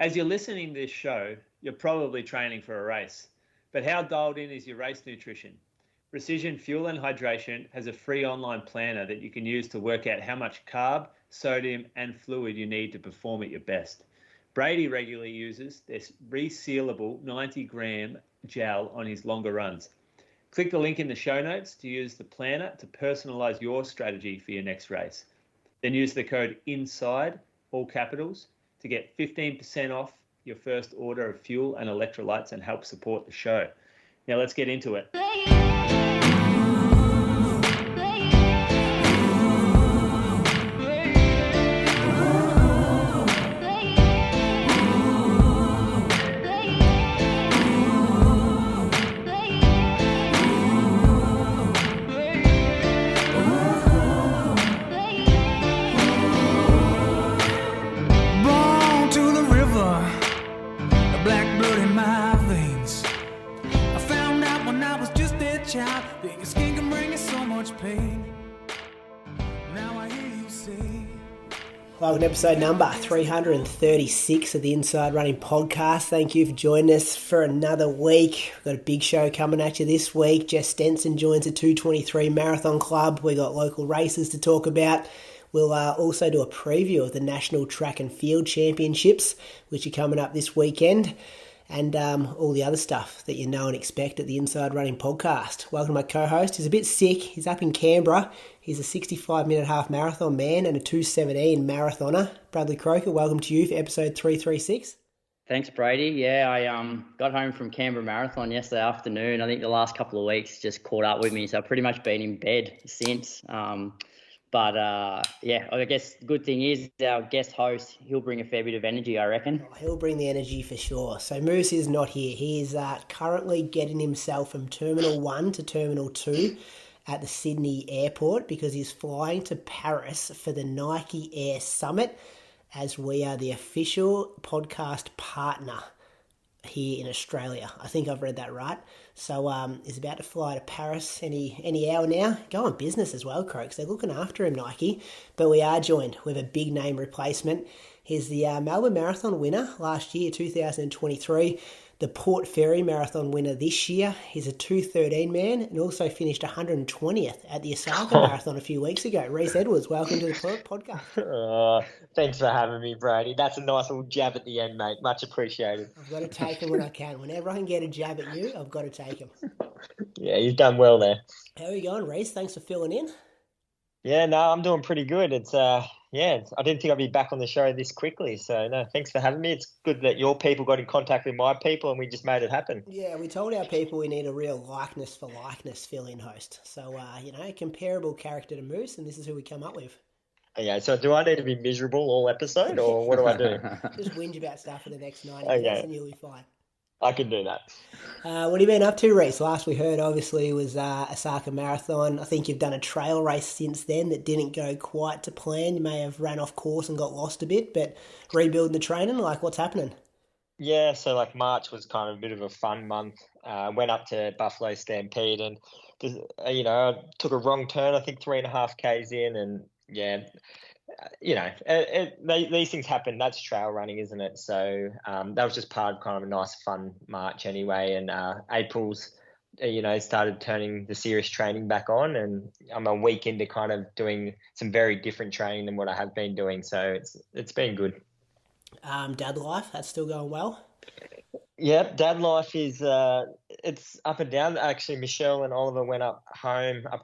As you're listening to this show, you're probably training for a race. But how dialed in is your race nutrition? Precision Fuel and Hydration has a free online planner that you can use to work out how much carb, sodium, and fluid you need to perform at your best. Brady regularly uses this resealable 90-gram gel on his longer runs. Click the link in the show notes to use the planner to personalize your strategy for your next race. Then use the code INSIDE, all capitals, to get 15% off your first order of fuel and electrolytes and help support the show. Now let's get into it. Welcome to episode number 336 of the Inside Running Podcast. Thank you for joining us for another week. We've got a big show coming at you this week. Jess Stenson joins the 223 Marathon Club. We've got local races to talk about. We'll also do a preview of the National Track and Field Championships, which are coming up this weekend, and all the other stuff that you know and expect at the Inside Running Podcast. Welcome to my co-host. He's a bit sick. He's up in Canberra. He's a 65-minute half marathon man and a 2:17 marathoner. Bradley Croker, welcome to you for episode 336. Thanks, Brady. Yeah, I got home from Canberra Marathon yesterday afternoon. I think the last couple of weeks just caught up with me, so I've pretty much been in bed since. But I guess the good thing is our guest host, he'll bring a fair bit of energy, I reckon. Oh, he'll bring the energy for sure. So Moose is not here. He is currently getting himself from Terminal 1 to Terminal 2 at the Sydney airport because he's flying to Paris for the Nike Air Summit, as we are the official podcast partner here in Australia. I think I've read that right. So he's about to fly to Paris any hour now. Go on business as well, Croaks. They're looking after him, Nike. But we are joined with a big name replacement. He's the Melbourne Marathon winner last year, 2023. The Port Fairy Marathon winner this year. He's a 2:13 man and also finished 120th at the Osaka Marathon a few weeks ago. Reece Edwards, welcome to the podcast. Thanks for having me, Brady. That's a nice little jab at the end, mate. Much appreciated. I've got to take him when I can. Whenever I can get a jab at you, I've got to take him. Yeah, you've done well there. How are you going, Reece? Thanks for filling in. Yeah, no, I'm doing pretty good. I didn't think I'd be back on the show this quickly. So, no, thanks for having me. It's good that your people got in contact with my people and we just made it happen. Yeah, we told our people we need a real likeness for likeness fill-in host. So, comparable character to Moose, and this is who we come up with. Yeah, so do I need to be miserable all episode or what do I do? Just whinge about stuff for the next 90 minutes and you'll be fine. I can do that. What have you been up to, Reece? Last we heard, obviously, was Osaka Marathon. I think you've done a trail race since then that didn't go quite to plan. You may have ran off course and got lost a bit, but rebuilding the training, what's happening? Yeah, so March was kind of a bit of a fun month. Went up to Buffalo Stampede and, I took a wrong turn, I think 3.5 Ks in and, these things happen. That's trail running, isn't it? So that was just part of kind of a nice, fun March anyway. And April's, started turning the serious training back on, and I'm a week into kind of doing some very different training than what I have been doing. So it's been good. Dad life, that's still going well? Yep, dad life is it's up and down. Actually, Michelle and Oliver went up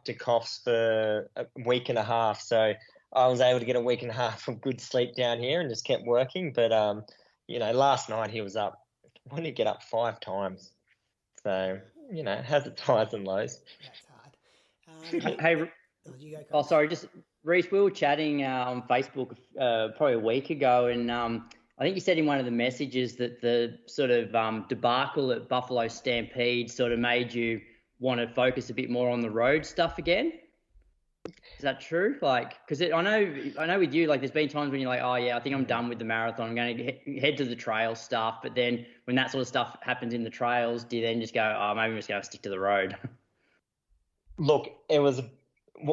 to Coffs for a week and a half. So I was able to get a week and a half of good sleep down here and just kept working. But, last night he was up. When did he get up 5 times? So, it has its highs and lows. That's hard. Sorry, just Reece, we were chatting on Facebook probably a week ago, and I think you said in one of the messages that the sort of debacle at Buffalo Stampede sort of made you want to focus a bit more on the road stuff again. Is that true? Because I know with you, there's been times when you're like, oh yeah, I think I'm done with the marathon. I'm going to head to the trail stuff. But then when that sort of stuff happens in the trails, do you then just go, oh, maybe I'm just going to stick to the road? Look, it was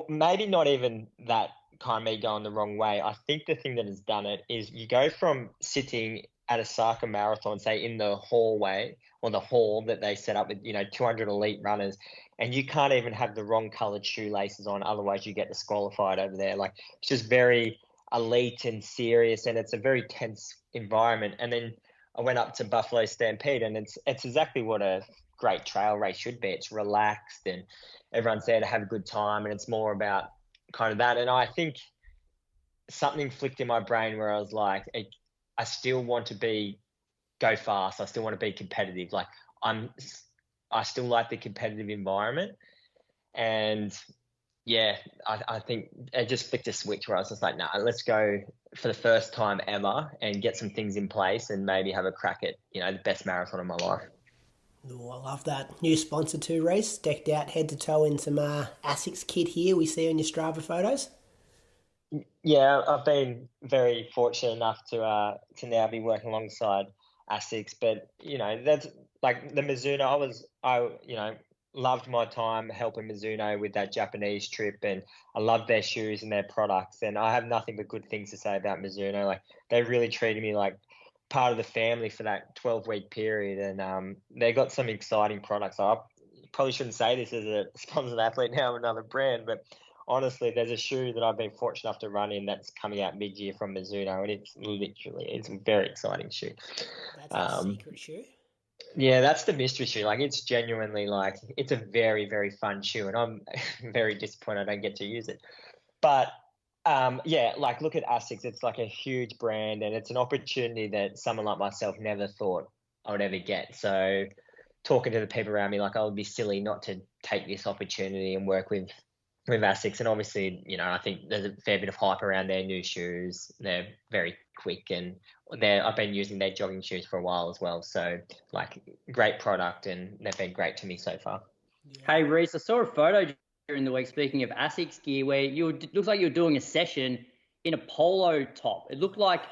maybe not even that kind of me going the wrong way. I think the thing that has done it is you go from sitting at Osaka Marathon, say in the hallway or the hall that they set up with, 200 elite runners, and you can't even have the wrong coloured shoelaces on, otherwise you get disqualified over there. Like, it's just very elite and serious, and it's a very tense environment. And then I went up to Buffalo Stampede, and it's exactly what a great trail race should be. It's relaxed, and everyone's there to have a good time, and it's more about kind of that. And I think something flicked in my brain where I was like, I still want to go fast. I still want to be competitive. Like, I still like the competitive environment. And yeah, I think it just flicked a switch where I was just like, nah, let's go for the first time ever and get some things in place and maybe have a crack at, the best marathon of my life. Oh, I love that. New sponsor too, Reece. Decked out head to toe in some ASICS kit here we see on your Strava photos. Yeah, I've been very fortunate enough to now be working alongside ASICS, but that's like the Mizuno. I loved my time helping Mizuno with that Japanese trip, and I love their shoes and their products, and I have nothing but good things to say about Mizuno. Like, they really treated me like part of the family for that 12-week period, and they got some exciting products. I probably shouldn't say this as a sponsored athlete now of another brand, but honestly, there's a shoe that I've been fortunate enough to run in that's coming out mid-year from Mizuno, and it's a very exciting shoe. That's a secret shoe. Yeah, that's the mystery shoe. Like, it's genuinely like, it's a very, very fun shoe, and I'm very disappointed I don't get to use it. But yeah, like, look at ASICS. It's like a huge brand, and it's an opportunity that someone like myself never thought I would ever get. So talking to the people around me, like, I would be silly not to take this opportunity and work with ASICS. And obviously, I think there's a fair bit of hype around their new shoes. They're very quick, and I've been using their jogging shoes for a while as well. So, like, great product, and they've been great to me so far. Yeah. Hey, Reece, I saw a photo during the week, speaking of ASICS gear, where looks like you were doing a session in a polo top. It looked like,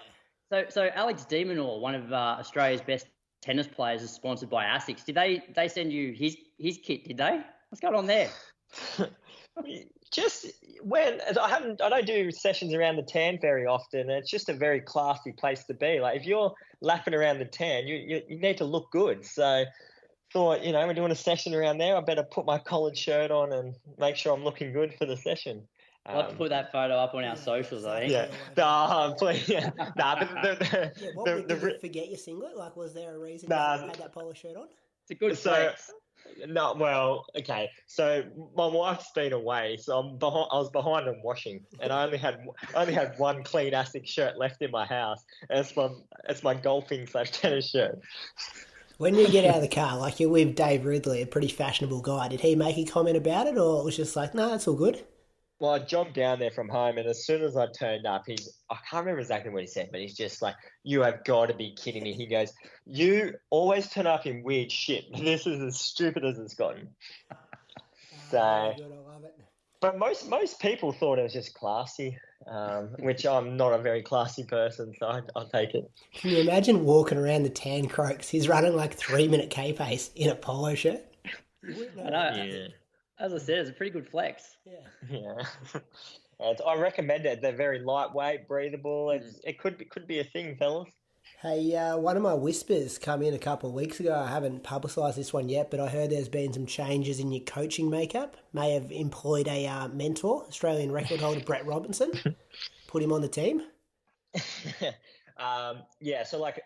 so Alex de Minaur, one of Australia's best tennis players, is sponsored by ASICS. Did they send you his kit, did they? What's going on there? Just when I don't do sessions around the tan very often. It's just a very classy place to be. Like, if you're lapping around the tan, you need to look good. So thought, we're doing a session around there, I better put my collared shirt on and make sure I'm looking good for the session. I'll have to put that photo up on our socials, I think. Yeah. Please. Yeah. Nah, but did you forget your singlet? Like, was there a reason you had that polo shirt on? It's a good flex. No, well, okay. So my wife's been away, so I was behind on washing, and I only had one clean ASICS shirt left in my house, and it's my golfing / tennis shirt. When you get out of the car, like, you're with Dave Ridley, a pretty fashionable guy, did he make a comment about it, or it was just like, no, it's all good? Well, I jogged down there from home, and as soon as I turned up, I can't remember exactly what he said, but he's just like, you have got to be kidding me. He goes, you always turn up in weird shit. This is as stupid as it's gotten. So, good, I love it. But most people thought it was just classy, which I'm not a very classy person, so I'll take it. Can you imagine walking around the Tan Croaks? He's running like 3-minute K pace in a polo shirt. I know. Yeah. As I said, it's a pretty good flex. Yeah. I recommend it. They're very lightweight, breathable. It could be a thing, fellas. Hey, one of my whispers come in a couple of weeks ago. I haven't publicised this one yet, but I heard there's been some changes in your coaching makeup. May have employed a mentor, Australian record holder Brett Robinson. Put him on the team. So like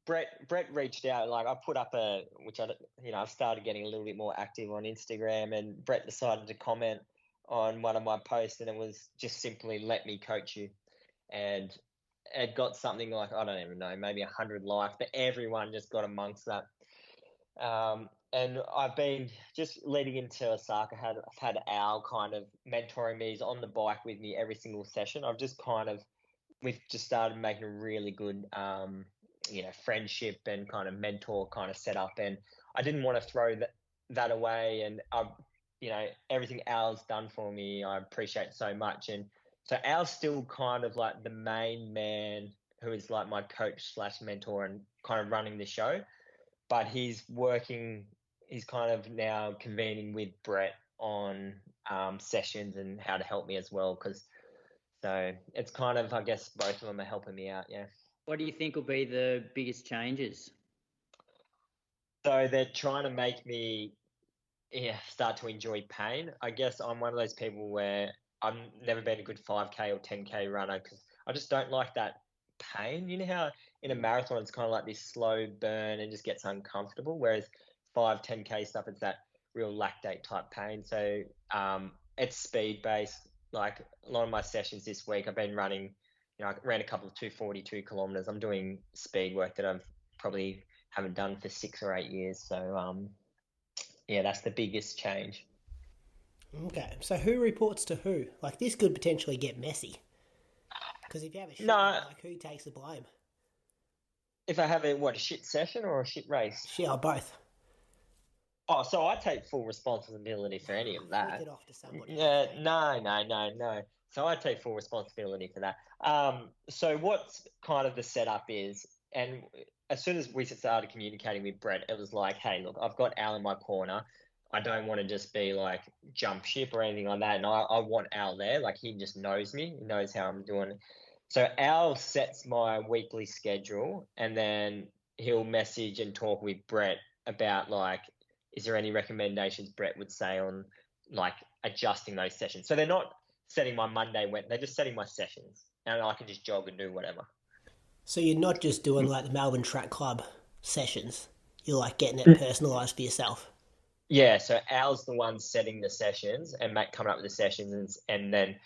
Brett reached out. Like, I put up I've started getting a little bit more active on Instagram, and Brett decided to comment on one of my posts, and it was just simply, let me coach you. And it got something like, I don't even know, maybe 100 likes, but everyone just got amongst that. And I've been just leading into Osaka, I've had Al kind of mentoring me. He's on the bike with me every single session. We've just started making a really good, friendship and kind of mentor kind of setup. And I didn't want to throw that away. And, everything Al's done for me, I appreciate so much. And so Al's still kind of like the main man who is like my coach / mentor and kind of running the show. But he's kind of now convening with Brett on sessions and how to help me as well. So it's kind of, I guess, both of them are helping me out, yeah. What do you think will be the biggest changes? So they're trying to make me start to enjoy pain. I guess I'm one of those people where I've never been a good 5K or 10K runner because I just don't like that pain. You know how in a marathon it's kind of like this slow burn and just gets uncomfortable, whereas 5-10K stuff, it's that real lactate type pain. So it's speed based. Like a lot of my sessions this week, I've been running, I ran a couple of 242 kilometers. I'm doing speed work that I've probably haven't done for 6 or 8 years. So that's the biggest change. Okay, so who reports to who? Like, this could potentially get messy. Because if you have a shit, who takes the blame? If I have a shit session or a shit race? Shit, or both. Oh, so I take full responsibility for any of that. Flick it off to somebody. Yeah, no. So I take full responsibility for that. So what's kind of the setup is, and as soon as we started communicating with Brett, it was like, hey, look, I've got Al in my corner. I don't want to just be like jump ship or anything like that. And I want Al there. Like, he just knows me. He knows how I'm doing. So Al sets my weekly schedule, and then he'll message and talk with Brett about, like, is there any recommendations Brett would say on, like, adjusting those sessions? So they're not setting my Monday, they're just setting my sessions, and I can just jog and do whatever. So you're not just doing like the Melbourne Track Club sessions. You're like getting it personalised for yourself. Yeah, so Al's the one setting the sessions and coming up with the sessions, and then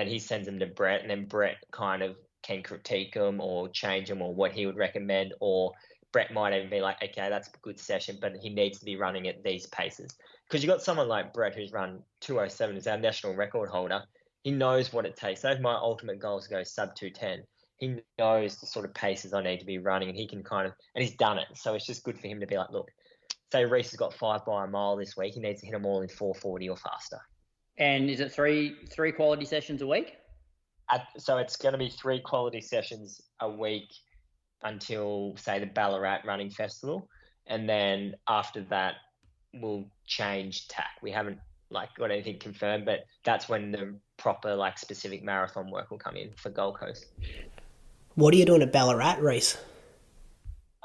he sends them to Brett, and then Brett kind of can critique them or change them or what he would recommend, or Brett might even be like, okay, that's a good session, but he needs to be running at these paces. Because you got someone like Brett who's run 2:07, is our national record holder. He knows what it takes. So my ultimate goal is to go sub 2:10. He knows the sort of paces I need to be running, and he can and he's done it. So it's just good for him to be like, look, say Reece has got 5 by a mile this week, he needs to hit them all in 4:40 or faster. And is it three quality sessions a week? So it's going to be 3 quality sessions a week until, say, the Ballarat Running Festival, and then after that we'll change tack. We haven't got anything confirmed, but that's when the proper specific marathon work will come in for Gold Coast. What are you doing at Ballarat, Reece?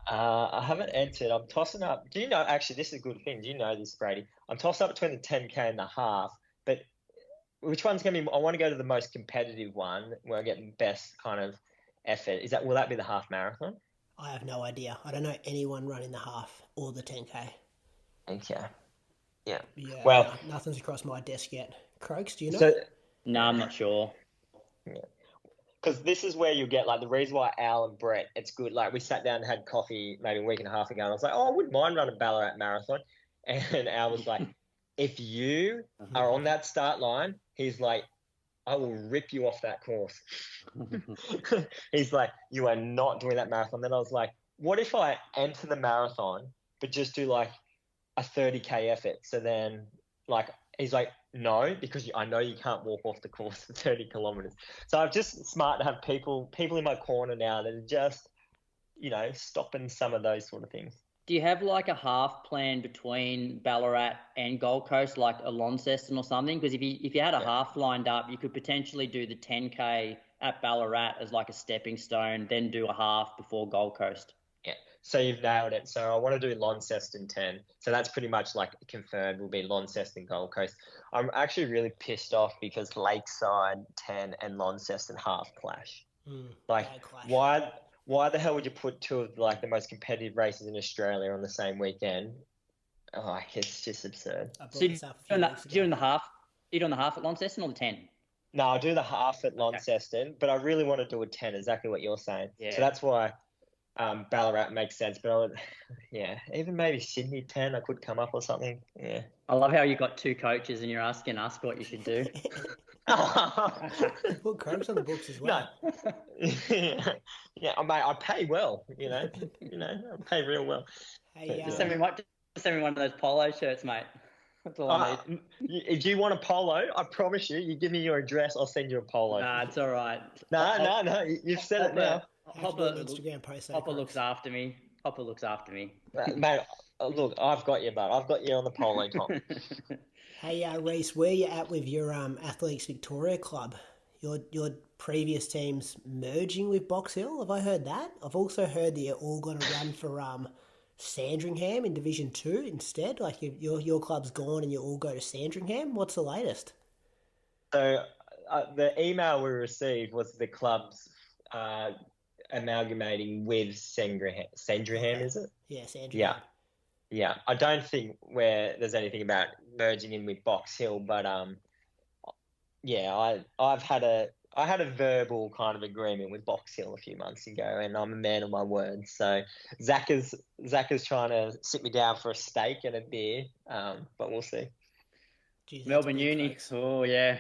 I haven't entered. I'm tossing up. Do you know, actually, this is a good thing. Do you know this, Brady? I'm tossing up between the 10K and the half, but which one's going to be, I want to go to the most competitive one where I get the best kind of effort. Will that be the half marathon? I have no idea. I don't know anyone running the half or the 10K. Okay. Yeah. Well, nothing's across my desk yet. Croaks, do you know? No, I'm not sure. Yeah. Because this is where you get, the reason why Al and Brett, it's good. We sat down and had coffee maybe a week and a half ago, and I was like, I wouldn't mind running Ballarat Marathon. And Al was like, if you are on that start line, he's like, I will rip you off that course. He's like, you are not doing that marathon. Then I was like, what if I enter the marathon, but just do a 30K effort? So then, he's like, no, because I know you can't walk off the course for 30 kilometers. So I'm just smart to have people in my corner now that are just, stopping some of those sort of things. Do you have a half plan between Ballarat and Gold Coast, like a Launceston or something? Because if you had a half lined up, you could potentially do the 10K at Ballarat as a stepping stone, then do a half before Gold Coast. Yeah, so you've nailed it. So I want to do Launceston 10. So that's pretty much confirmed will be Launceston Gold Coast. I'm actually really pissed off because Lakeside 10 and Launceston half clash. Why the hell would you put 2 of the most competitive races in Australia on the same weekend? Oh, it's just absurd. So you're doing the half at Launceston or the 10? No, I'll do the half at Launceston, but I really want to do a 10, exactly what you're saying. Yeah. So that's why Ballarat makes sense. But even maybe Sydney 10, I could come up or something. Yeah. I love how you got 2 coaches and you're asking us what you should do. Put Croaks on the books as well. No. Yeah, mate, I pay well, I pay real well. Hey, just send me one of those polo shirts, mate. That's all I need. Do you want a polo? I promise you, you give me your address, I'll send you a polo. Nah, it's all right. No, you've said it now. Hopper looks after me. Hopper looks after me. Mate, look, I've got you, bud. I've got you on the polo top. Hey, Reece, where you at with your Athletics Victoria club? your previous teams merging with Box Hill. Have I heard that? I've also heard that you're all going to run for Sandringham in Division 2 instead. Like your club's gone and you all go to Sandringham. What's the latest? So the email we received was the clubs amalgamating with Sandringham, is it? Yeah, Sandringham. Yeah. I don't think there's anything about merging in with Box Hill, but I had a verbal kind of agreement with Box Hill a few months ago, and I'm a man of my word. So Zach is trying to sit me down for a steak and a beer, but we'll see. Jeez, Melbourne Uni. folks. Oh yeah.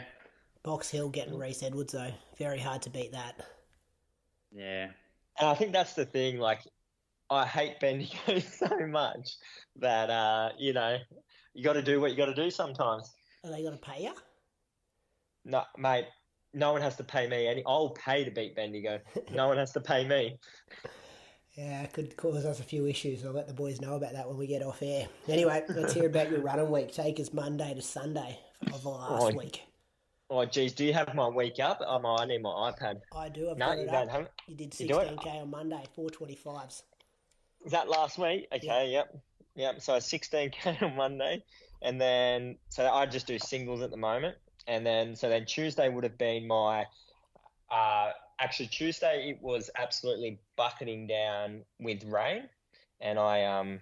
Box Hill getting Reece Edwards though, very hard to beat that. Yeah. And I think that's the thing. Like, I hate Bendigo so much that you got to do what you got to do sometimes. Are they going to pay you? No, mate. No one has to pay me. I'll pay to beat Bendigo. No one has to pay me. Yeah, it could cause us a few issues. I'll let the boys know about that when we get off air. Anyway, let's hear about your running week. Take us Monday to Sunday of last week. Oh, geez, do you have my week up? I need my iPad. I do. No, you don't have it. You did 16K on Monday, 4:25s. Is that last week? Okay, yep. So 16K on Monday, and then so I just do singles at the moment, and then Tuesday would have been my. Actually, Tuesday it was absolutely bucketing down with rain, and I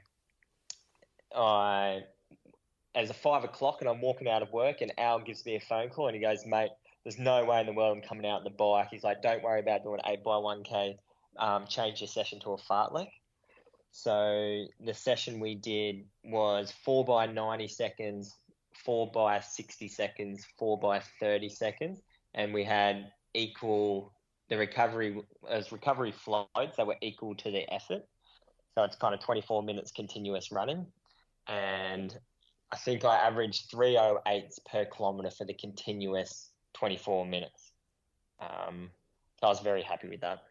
as a 5 o'clock, and I'm walking out of work, and Al gives me a phone call, and he goes, "Mate, there's no way in the world I'm coming out on the bike." He's like, "Don't worry about doing 8x1K. Change your session to a fartlek." So the session we did was 4x90 seconds, 4x60 seconds, 4x30 seconds, and we had equal. The recovery floats that were equal to the effort. So it's kind of 24 minutes continuous running, and I think I averaged 3:08 per kilometre for the continuous 24 minutes. I was very happy with that.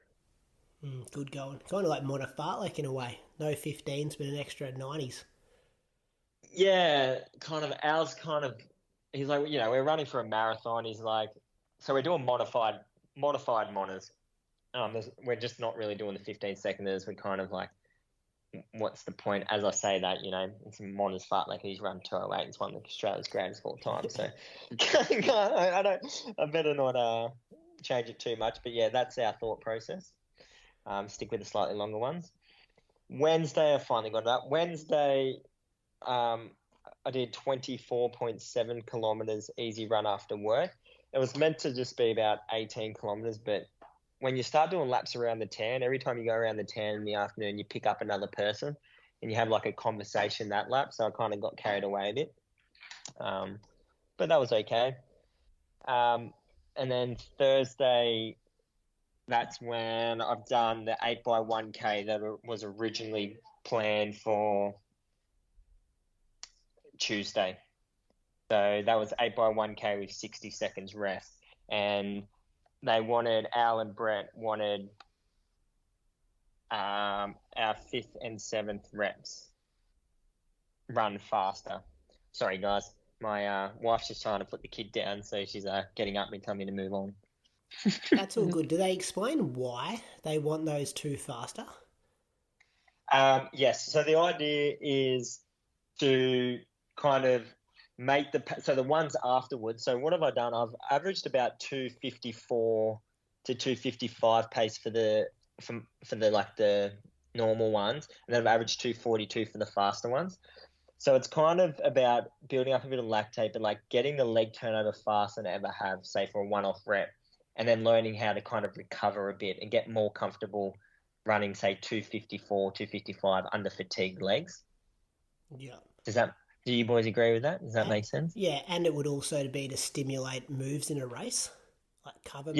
Good going. Kind of like modern fartlek in a way. No 15s, but an extra 90s. Yeah, kind of. Al's kind of. He's like, we're running for a marathon. He's like, so we're doing modified monos. We're just not really doing the 15-seconders. We're kind of like, what's the point? As I say that, it's Mona's fartlek. He's run 2:08. It's one of Australia's greatest of all time. So I better not change it too much. But yeah, that's our thought process. Stick with the slightly longer ones. Wednesday, I finally got it up. Wednesday, I did 24.7 kilometers easy run after work. It was meant to just be about 18 kilometers, but when you start doing laps around the town, every time you go around the town in the afternoon, you pick up another person and you have like a conversation that lap. So I kind of got carried away a bit. But that was okay. And then Thursday, that's when I've done the 8x1K that was originally planned for Tuesday. So that was 8x1K with 60 seconds rest. And Al and Brett wanted our 5th and 7th reps run faster. Sorry, guys. My wife's just trying to put the kid down, so she's getting up and telling me to move on. That's all good. Do they explain why they want those two faster? Yes. So the idea is to kind of make the ones afterwards. So what have I done? I've averaged about 2:54 to 2:55 pace for the normal ones, and then I've averaged 2:42 for the faster ones. So it's kind of about building up a bit of lactate, but like getting the leg turnover faster than I ever have, say for a one-off rep, and then learning how to kind of recover a bit and get more comfortable running, say 2:54, 2:55 under fatigued legs. Yeah. Do you boys agree with that? Does that make sense? Yeah, and it would also be to stimulate moves in a race, like cover moves.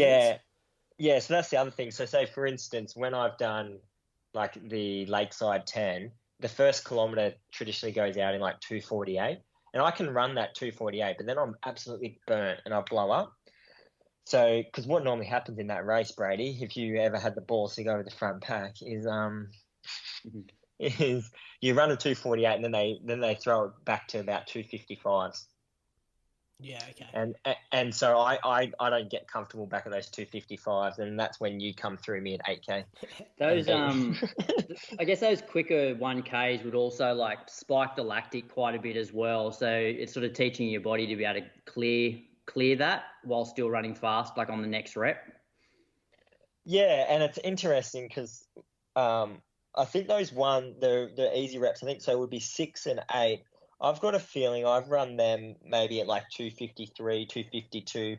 Yeah, so that's the other thing. So say, for instance, when I've done like the Lakeside 10, the first kilometre traditionally goes out in like 2:48, and I can run that 2:48, but then I'm absolutely burnt and I blow up. So, because what normally happens in that race, Brady, if you ever had the balls to go with the front pack, is you run a 2:48 and then they throw it back to about 2:55s. Yeah, okay. And so I don't get comfortable back at those 255s, and that's when you come through me at 8K. Those I guess those quicker 1Ks would also like spike the lactic quite a bit as well. So it's sort of teaching your body to be able to clear that while still running fast, like on the next rep. Yeah, and it's interesting because I think the easy reps, I think so, would be 6 and 8. I've got a feeling I've run them maybe at like 253, 252,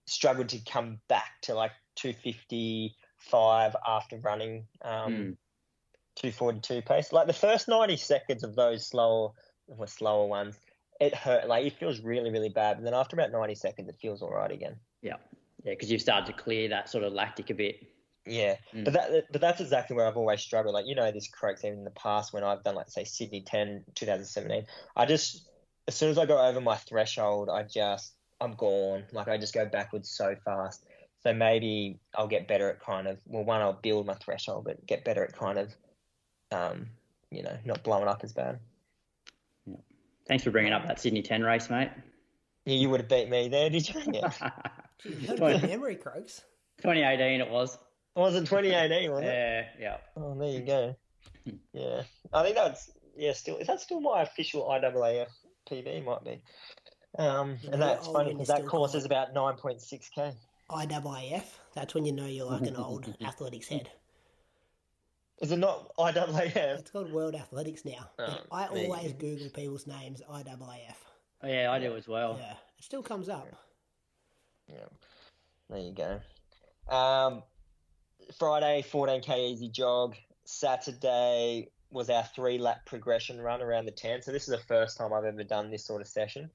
struggled to come back to like 255 after running 242 pace. Like the first 90 seconds of those slower ones, it hurt. Like it feels really, really bad. But then after about 90 seconds, it feels all right again. Yeah, because you've started to clear that sort of lactic a bit. Yeah, but that's exactly where I've always struggled. Like, this Croaks, even in the past when I've done, like, say, Sydney 10, 2017, as soon as I go over my threshold, I'm gone. Like, I just go backwards so fast. So maybe I'll get better at I'll build my threshold, but get better at not blowing up as bad. Yeah. Thanks for bringing up that Sydney 10 race, mate. Yeah, you would have beat me there, did you? Yeah. Gee, you got a good memory, Croaks. 2018 it was. Was it 2018, wasn't it? Yeah. Oh, there you go. Yeah. I think is that still my official IAAF PB? Might be. And that's funny because that course is about 9.6K. IAAF, that's when you know you're like an old athletics head. Is it not IAAF? It's called World Athletics now. I always Google people's names, IAAF. Oh, yeah, I do as well. Yeah, it still comes up. Yeah. There you go. Friday, 14K easy jog. Saturday was our 3-lap progression run around the 10. So this is the first time I've ever done this sort of session.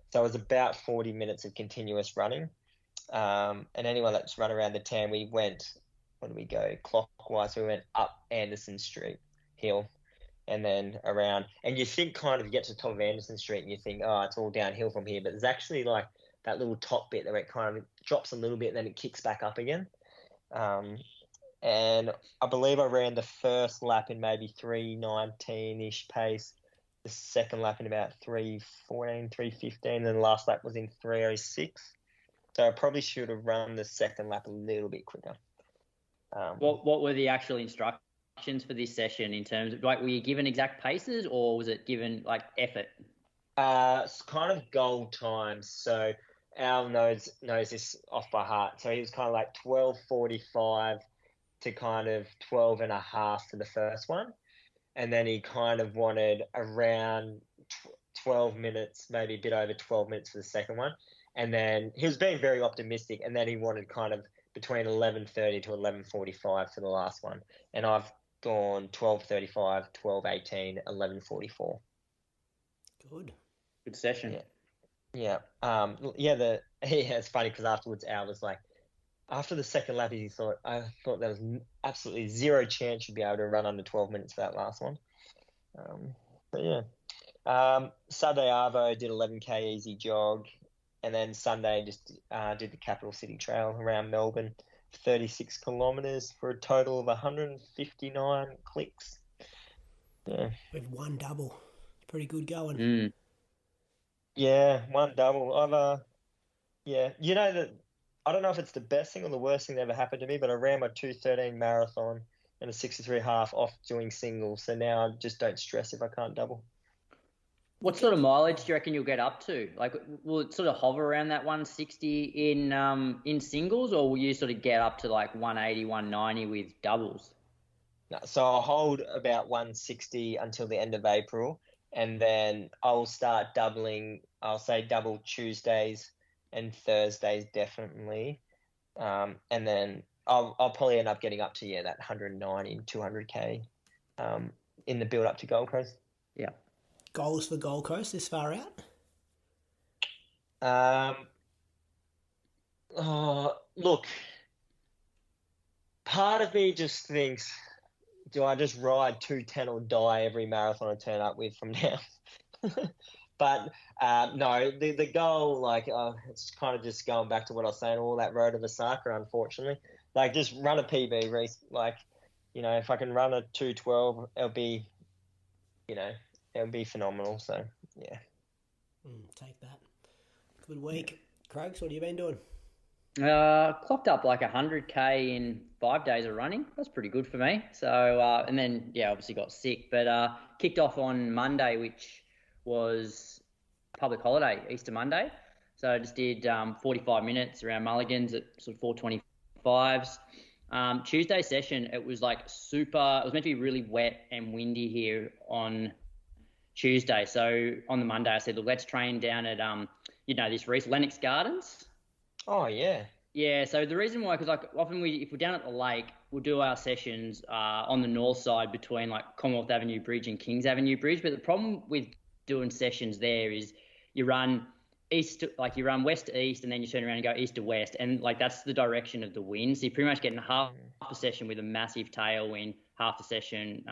So it was about 40 minutes of continuous running. And anyone that's run around the 10, we went, where did we go? Clockwise, we went up Anderson Street hill and then around. And you think you get to the top of Anderson Street and you think, oh, it's all downhill from here. But there's actually like that little top bit where it kind of drops a little bit and then it kicks back up again. And I believe I ran the first lap in maybe 3:19-ish pace, the second lap in about 3:14, 3:15, and the last lap was in 3:06. So I probably should have run the second lap a little bit quicker. What were the actual instructions for this session in terms of, like, were you given exact paces or was it given, like, effort? It's kind of goal times. So Al knows this off by heart. So he was kind of like 12:45 to kind of 12 and a half for the first one. And then he kind of wanted around 12 minutes, maybe a bit over 12 minutes for the second one. And then he was being very optimistic. And then he wanted kind of between 11:30 to 11:45 for the last one. And I've gone 12:35, 12:18, 11:44. Good session. Yeah. It's funny because afterwards Al was like, after the second lap, I thought there was absolutely zero chance you'd be able to run under 12 minutes for that last one. Saturday Arvo did 11K easy jog, and then Sunday just did the Capital City Trail around Melbourne, 36 kilometres for a total of 159 clicks. Yeah. With one double. Pretty good going. Yeah, one double. I don't know if it's the best thing or the worst thing that ever happened to me, but I ran my 2:13 marathon and a 63 half off doing singles. So now I just don't stress if I can't double. What sort of mileage do you reckon you'll get up to? Like, will it sort of hover around that 160 in singles, or will you sort of get up to like 180, 190 with doubles? No, so I'll hold about 160 until the end of April, and then I'll start doubling. I'll say double Tuesdays and Thursdays definitely, and then I'll probably end up getting up to that 190, 200K in the build up to Gold Coast. Yeah. Goals for Gold Coast this far out? Look, part of me just thinks, do I just ride 210 or die every marathon I turn up with from now? But no, the goal, it's kind of just going back to what I was saying, all that road to Osaka, unfortunately. Like, just run a PB, Reece. If I can run a 2:12, it'll be phenomenal. So, yeah. Take that. Good week. Croaks, what have you been doing? Clocked up like 100k in 5 days of running. That's pretty good for me. So, and then, obviously got sick, but kicked off on Monday, which was public holiday, Easter Monday. So I just did 45 minutes around Mulligan's at sort of 4:25s. Tuesday session, it was like it was meant to be really wet and windy here on Tuesday. So on the Monday, I said, look, let's train down at, this Reece, Lennox Gardens. Oh, yeah. Yeah, so the reason why, because like often if we're down at the lake, we'll do our sessions on the north side between like Commonwealth Avenue Bridge and Kings Avenue Bridge. But the problem with doing sessions there is you run you run west to east and then you turn around and go east to west. And like that's the direction of the wind. So you're pretty much getting half a session with a massive tailwind, half the session,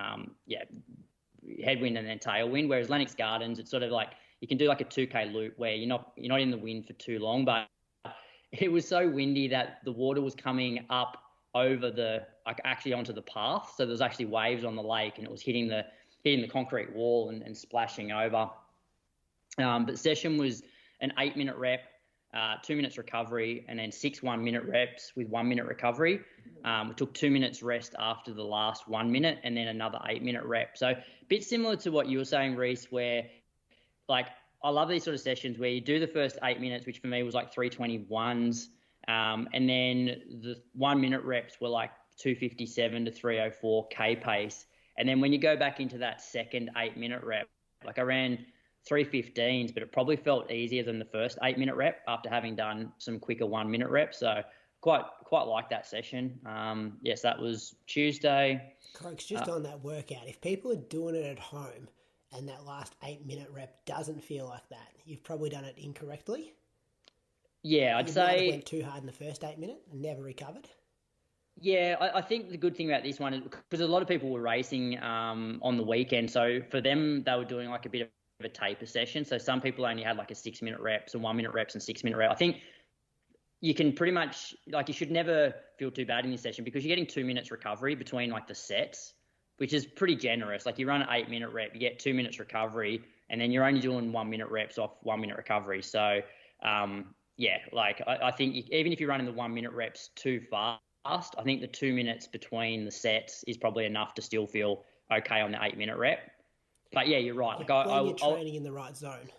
headwind and then tailwind. Whereas Lennox Gardens, it's sort of like you can do like a 2K loop where you're not in the wind for too long, but it was so windy that the water was coming up over actually onto the path. So there was actually waves on the lake and it was hitting the concrete wall and splashing over. But session was an 8-minute rep, 2 minutes recovery, and then 6 1-minute reps with 1 minute recovery. We took 2 minutes rest after the last 1 minute and then another 8-minute rep. So a bit similar to what you were saying, Reece, where like I love these sort of sessions where you do the first 8 minutes, which for me was like 3:21s, and then the 1 minute reps were like 2:57 to 3:04 pace. And then when you go back into that second 8-minute rep, like I ran 3:15s, but it probably felt easier than the first 8-minute rep after having done some quicker 1 minute reps. So quite like that session. Yes, that was Tuesday. Croaks, just on that workout, if people are doing it at home and that last 8-minute rep doesn't feel like that, you've probably done it incorrectly. Yeah, I'd you say went too hard in the first 8 minute and never recovered. Yeah, I think the good thing about this one is because a lot of people were racing on the weekend, so for them they were doing like a bit of a taper session. So some people only had like a 6-minute reps and 1 minute reps and 6-minute rep. I think you can pretty much you should never feel too bad in this session because you're getting 2 minutes recovery between like the sets, which is pretty generous. Like you run an 8-minute rep, you get 2 minutes recovery, and then you're only doing 1 minute reps off 1 minute recovery. So I think even if you're running the 1 minute reps too fast, I think the 2 minutes between the sets is probably enough to still feel okay on the 8-minute rep. But yeah, you're right. When you're training in the right zone.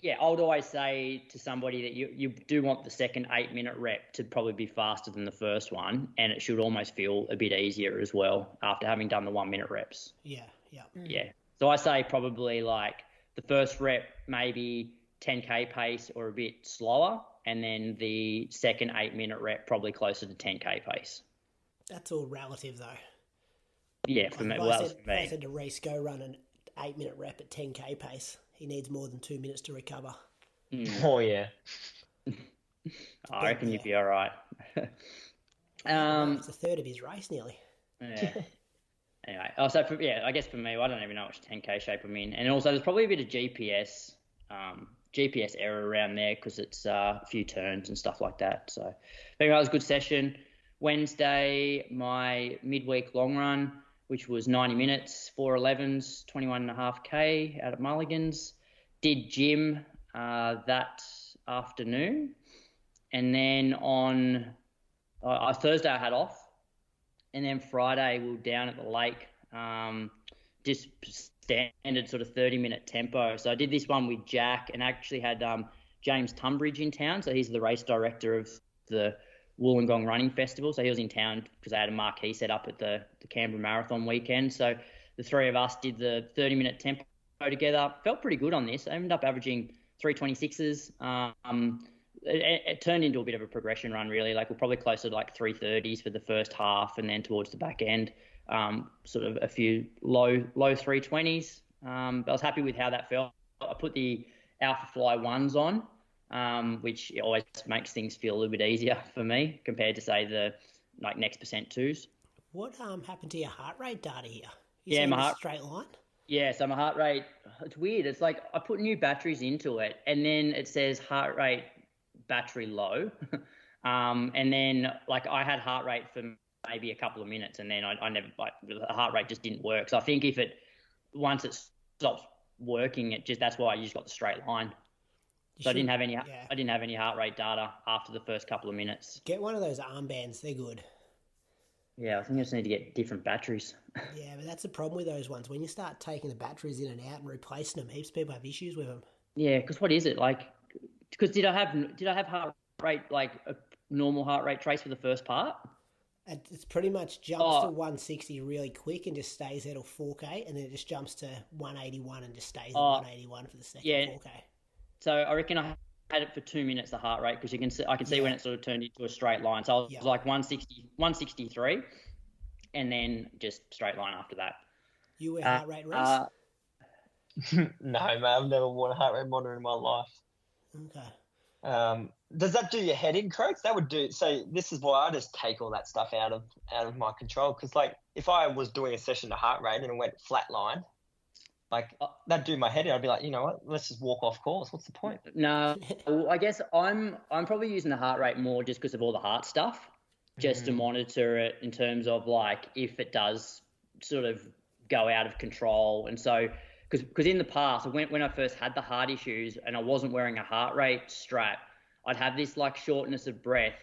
Yeah, I would always say to somebody that you do want the second 8-minute rep to probably be faster than the first one, and it should almost feel a bit easier as well after having done the 1 minute reps. Yeah. Yeah. So I say probably like the first rep maybe 10K pace or a bit slower, and then the second 8-minute rep probably closer to 10K pace. That's all relative though. Yeah, for me. I said to Reece, go run an 8-minute rep at 10K pace. He needs more than 2 minutes to recover. Oh, yeah. I reckon you'd be all right. It's a third of his race nearly. Yeah. Anyway, I guess for me, I don't even know which 10K shape I'm in. And also there's probably a bit of GPS error around there because it's a few turns and stuff like that. So anyway, it was a good session. Wednesday, my midweek long run, which was 90 minutes, 4:11s, 21.5K out at Mulligan's. Did gym that afternoon. And then on Thursday I had off. And then Friday we were down at the lake, just standard sort of 30-minute tempo. So I did this one with Jack and actually had James Tunbridge in town. So he's the race director of the Wollongong Running Festival. So he was in town because I had a marquee set up at the Canberra Marathon weekend. So the three of us did the 30-minute tempo together. Felt pretty good on this. I ended up averaging 3:26s. It turned into a bit of a progression run, really. Like we're probably closer to like 3:30s for the first half, and then towards the back end, sort of a few low 3:20s. But I was happy with how that felt. I put the Alpha Fly 1s on, which always makes things feel a little bit easier for me compared to, say, the like Next Percent 2s. What happened to your heart rate data here? My heart straight line. Yeah, so my heart rate, it's weird. It's like I put new batteries into it, and then it says heart rate battery low, and then like I had heart rate for maybe a couple of minutes, and then I never, like, the heart rate just didn't work. So I think once it stops working, that's why you just got the straight line. So I didn't have any heart rate data after the first couple of minutes. Get one of those armbands; they're good. Yeah, I think I just need to get different batteries. Yeah, but that's the problem with those ones. When you start taking the batteries in and out and replacing them, heaps of people have issues with them. Yeah, because what is it like? Because did I have heart rate, like a normal heart rate trace for the first part? It's pretty much jumps to 160 really quick and just stays there till 4K, and then it just jumps to 181 and just stays at 181 for the second 4K. So I reckon I had it for 2 minutes, the heart rate, because I can see when it sort of turned into a straight line. So I was like 163, and then just straight line after that. You wear heart rate, Reece? No, mate, I've never worn a heart rate monitor in my life. Okay. Does that do your head in, Croaks? That would do. So this is why I just take all that stuff out of my control. Because like if I was doing a session to heart rate and it went flat line, like that'd do my head in. I'd be like, you know what? Let's just walk off course. What's the point? No, I guess I'm probably using the heart rate more just because of all the heart stuff, just to monitor it in terms of like if it does sort of go out of control. And so because in the past, when I first had the heart issues and I wasn't wearing a heart rate strap, I'd have this like shortness of breath,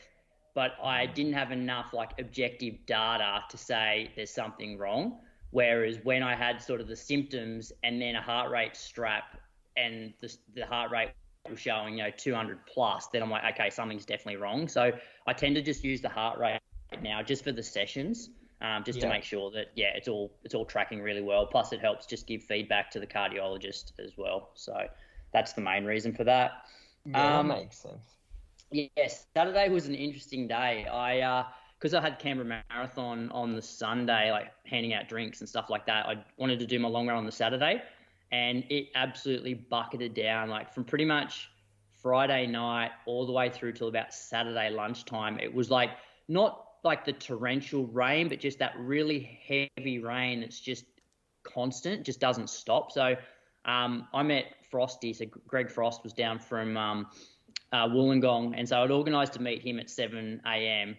but I didn't have enough like objective data to say there's something wrong. Whereas when I had sort of the symptoms and then a heart rate strap and the heart rate was showing, 200 plus, then I'm like, okay, something's definitely wrong. So I tend to just use the heart rate now just for the sessions, to make sure that, it's all tracking really well. Plus it helps just give feedback to the cardiologist as well. So that's the main reason for that. Yeah, that makes sense. Yes, Saturday was an interesting day. Because I had Canberra Marathon on the Sunday, like handing out drinks and stuff like that, I wanted to do my long run on the Saturday, and it absolutely bucketed down, like from pretty much Friday night all the way through till about Saturday lunchtime. It was like not like the torrential rain, but just that really heavy rain that's just constant, just doesn't stop. So I met Frosty, so Greg Frost was down from Wollongong, and so I'd organised to meet him at 7 a.m.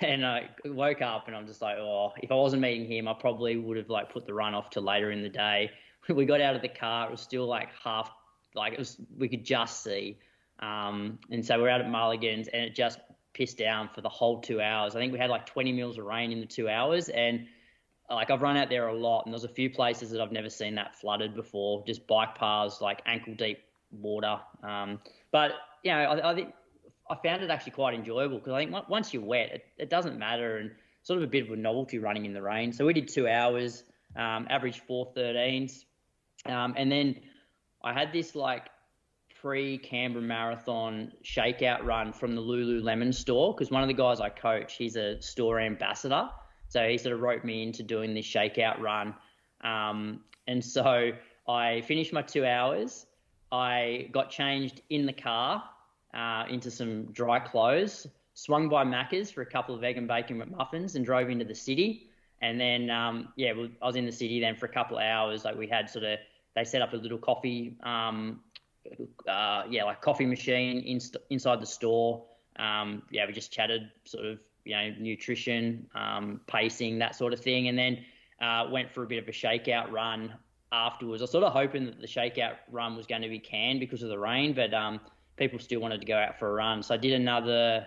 And I woke up and I'm just like, if I wasn't meeting him, I probably would have like put the run off to later in the day. We got out of the car, it was still like we could just see. And so we're out at Mulligan's and it just pissed down for the whole 2 hours. I think we had like 20 mils of rain in the 2 hours, and like I've run out there a lot, and there's a few places that I've never seen that flooded before, just bike paths, like ankle deep water. But I think I found it actually quite enjoyable because I think once you're wet, it doesn't matter, and sort of a bit of a novelty running in the rain. So we did 2 hours, average 4:13s. And then I had this like pre-Canberra Marathon shakeout run from the Lululemon store, because one of the guys I coach, he's a store ambassador. So he sort of wrote me into doing this shakeout run. And so I finished my 2 hours. I got changed in the car into some dry clothes, swung by Macca's for a couple of egg and bacon McMuffins and drove into the city. And then, I was in the city then for a couple of hours. Like we had they set up a little coffee, like coffee machine inside the store. We just chatted sort of, nutrition, pacing, that sort of thing. And then went for a bit of a shakeout run afterwards. I was sort of hoping that the shakeout run was going to be canned because of the rain, but people still wanted to go out for a run. So I did another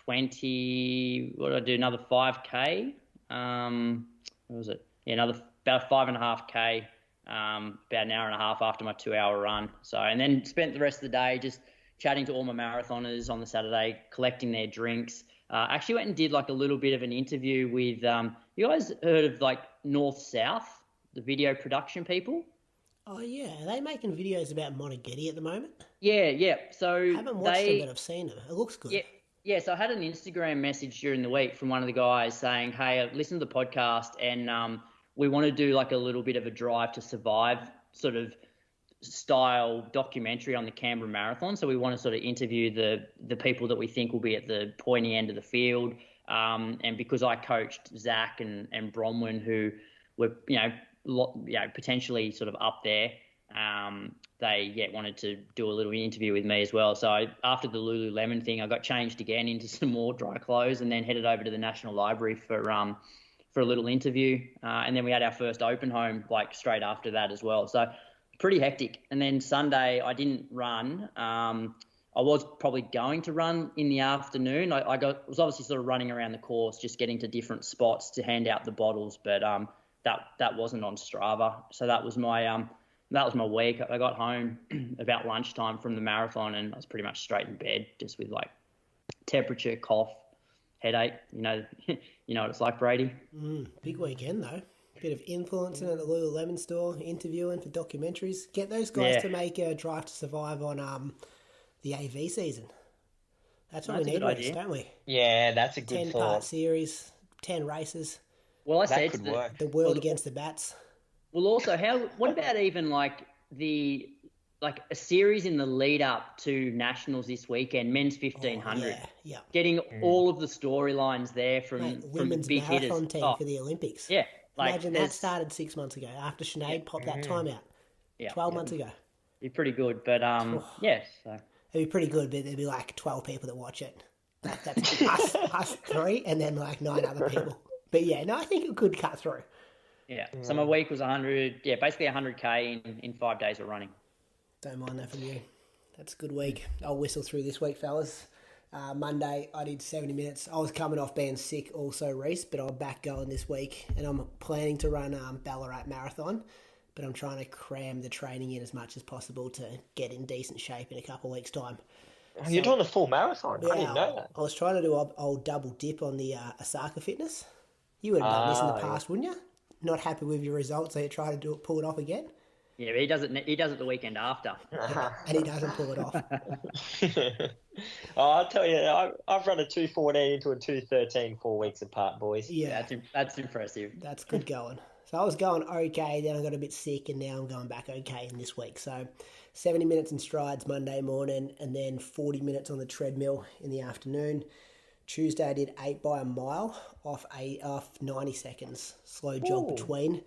5K. What was it? Yeah, about 5.5K, about an hour and a half after my 2 hour run. So, and then spent the rest of the day just chatting to all my marathoners on the Saturday, collecting their drinks. Actually went and did like a little bit of an interview with, you guys heard of like North South, the video production people? Oh yeah, are they making videos about Montegetti at the moment? Yeah. So I haven't watched them, but I've seen them. It looks good. Yeah. So I had an Instagram message during the week from one of the guys saying, "Hey, I listened to the podcast, and we want to do like a little bit of a Drive to Survive sort of style documentary on the Canberra Marathon. So we want to sort of interview the people that we think will be at the pointy end of the field. And because I coached Zach and Bronwyn, who were potentially sort of up there, they wanted to do a little interview with me as well. So after the Lululemon thing, I got changed again into some more dry clothes and then headed over to the National Library for a little interview. And then we had our first open home like straight after that as well. So pretty hectic. And then Sunday I didn't run. I was probably going to run in the afternoon. I was obviously sort of running around the course, just getting to different spots to hand out the bottles, but that wasn't on Strava. So that was my week. I got home about lunchtime from the marathon, and I was pretty much straight in bed, just with like temperature, cough, headache. You know what it's like, Brady. Big weekend though. Bit of influencing at the Lululemon store, interviewing for documentaries. Get those guys to make a Drive to Survive on the AV season. That's what we need, Reece, don't we? Yeah, that's a good 10-part series, 10 races. Well, I that said the world against the bats. Well, also, what about even like a series in the lead up to Nationals this weekend, men's 1500? Yeah. Getting all of the storylines there from women's big hitters. marathon team for the Olympics. Yeah. Imagine that started 6 months ago after Sinead popped that time out. 12 months ago. Be pretty good, but yeah. So it'd be pretty good, but there'd be like 12 people that watch it. That's us three, and then like 9 other people. But yeah, no, I think it could cut through. Yeah. So my week was 100. Yeah, basically 100K in 5 days of running. Don't mind that from you. That's a good week. I'll whistle through this week, fellas. Monday, I did 70 minutes. I was coming off being sick also, Reece, but I'm back going this week, and I'm planning to run Ballarat Marathon, but I'm trying to cram the training in as much as possible to get in decent shape in a couple of weeks' time. You're doing a full marathon? Yeah, I didn't know that. I was trying to do an old double dip on the Osaka Fitness. You would have done this in the past, wouldn't you? Not happy with your results, so you try to pull it off again? Yeah, but he does it the weekend after. And he doesn't pull it off. I'll tell you, I've run a 2:14 into a 2:13 4 weeks apart, boys. Yeah, that's impressive. That's good going. So I was going okay, then I got a bit sick, and now I'm going back okay in this week. So 70 minutes in strides Monday morning, and then 40 minutes on the treadmill in the afternoon. Tuesday I did 8 by a mile off 90 seconds, slow jog between.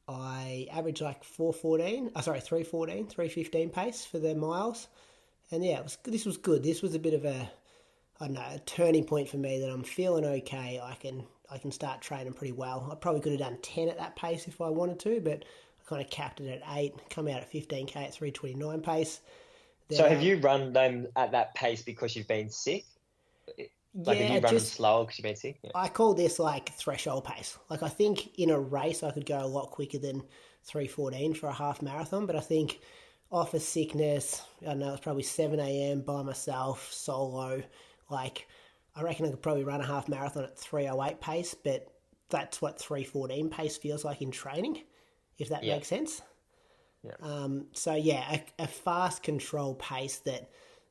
I averaged like 3:15 pace for the miles. And yeah, this was good. This was a bit of a turning point for me that I'm feeling okay. I can start training pretty well. I probably could have done 10 at that pace if I wanted to, but I kind of capped it at 8, come out at 15K at 3:29 pace. Then, so have you run them at that pace because you've been sick? Like, have you run them slower because you've been sick? Yeah. I call this like threshold pace. Like, I think in a race I could go a lot quicker than 3:14 for a half marathon, but I think off of sickness, I don't know, it's probably 7 a.m. by myself, solo. Like, I reckon I could probably run a half marathon at 3:08 pace, but that's what 3:14 pace feels like in training, if that makes sense. Yeah. So yeah, a fast control pace that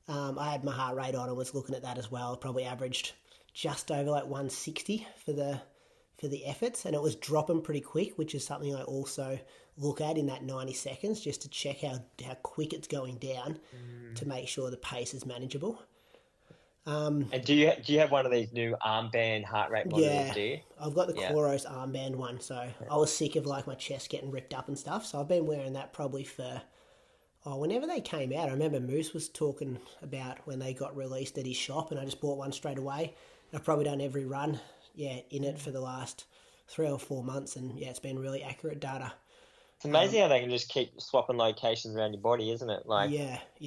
I had my heart rate on and was looking at that as well. Probably averaged just over like 160 for the efforts, and it was dropping pretty quick, which is something I also look at in that 90 seconds just to check how quick it's going down to make sure the pace is manageable. And do you have one of these new armband heart rate monitors? Do you? I've got the Coros armband one, so I was sick of like my chest getting ripped up and stuff, so I've been wearing that probably for whenever they came out. I remember Moose was talking about when they got released at his shop, and I just bought one straight away. I've probably done every run in it for the last 3 or 4 months, and it's been really accurate data. It's amazing how they can just keep swapping locations around your body, isn't it? Like,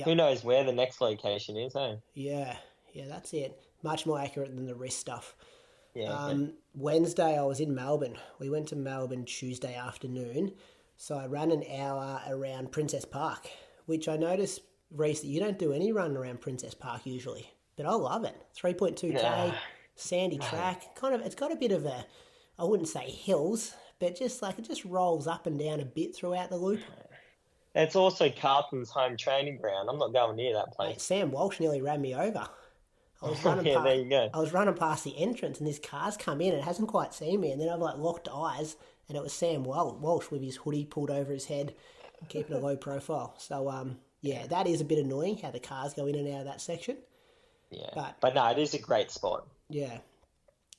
who knows where the next location is, eh? Yeah, that's it. Much more accurate than the wrist stuff. Yeah. Wednesday I was in Melbourne. We went to Melbourne Tuesday afternoon, so I ran an hour around Princess Park, which I noticed, Reece, that you don't do any run around Princess Park usually, but I love it. 3.2K, sandy track. It's got a bit of a, I wouldn't say hills, but just like it just rolls up and down a bit throughout the loop. It's also Carlton's home training ground. I'm not going near that place. Mate, Sam Walsh nearly ran me over. I was running there you go. I was running past the entrance, and this car's come in. It hasn't quite seen me, and then I've like locked eyes, and it was Sam Walsh with his hoodie pulled over his head, keeping a low profile. So that is a bit annoying how the cars go in and out of that section. Yeah, but no, it is a great spot. Yeah.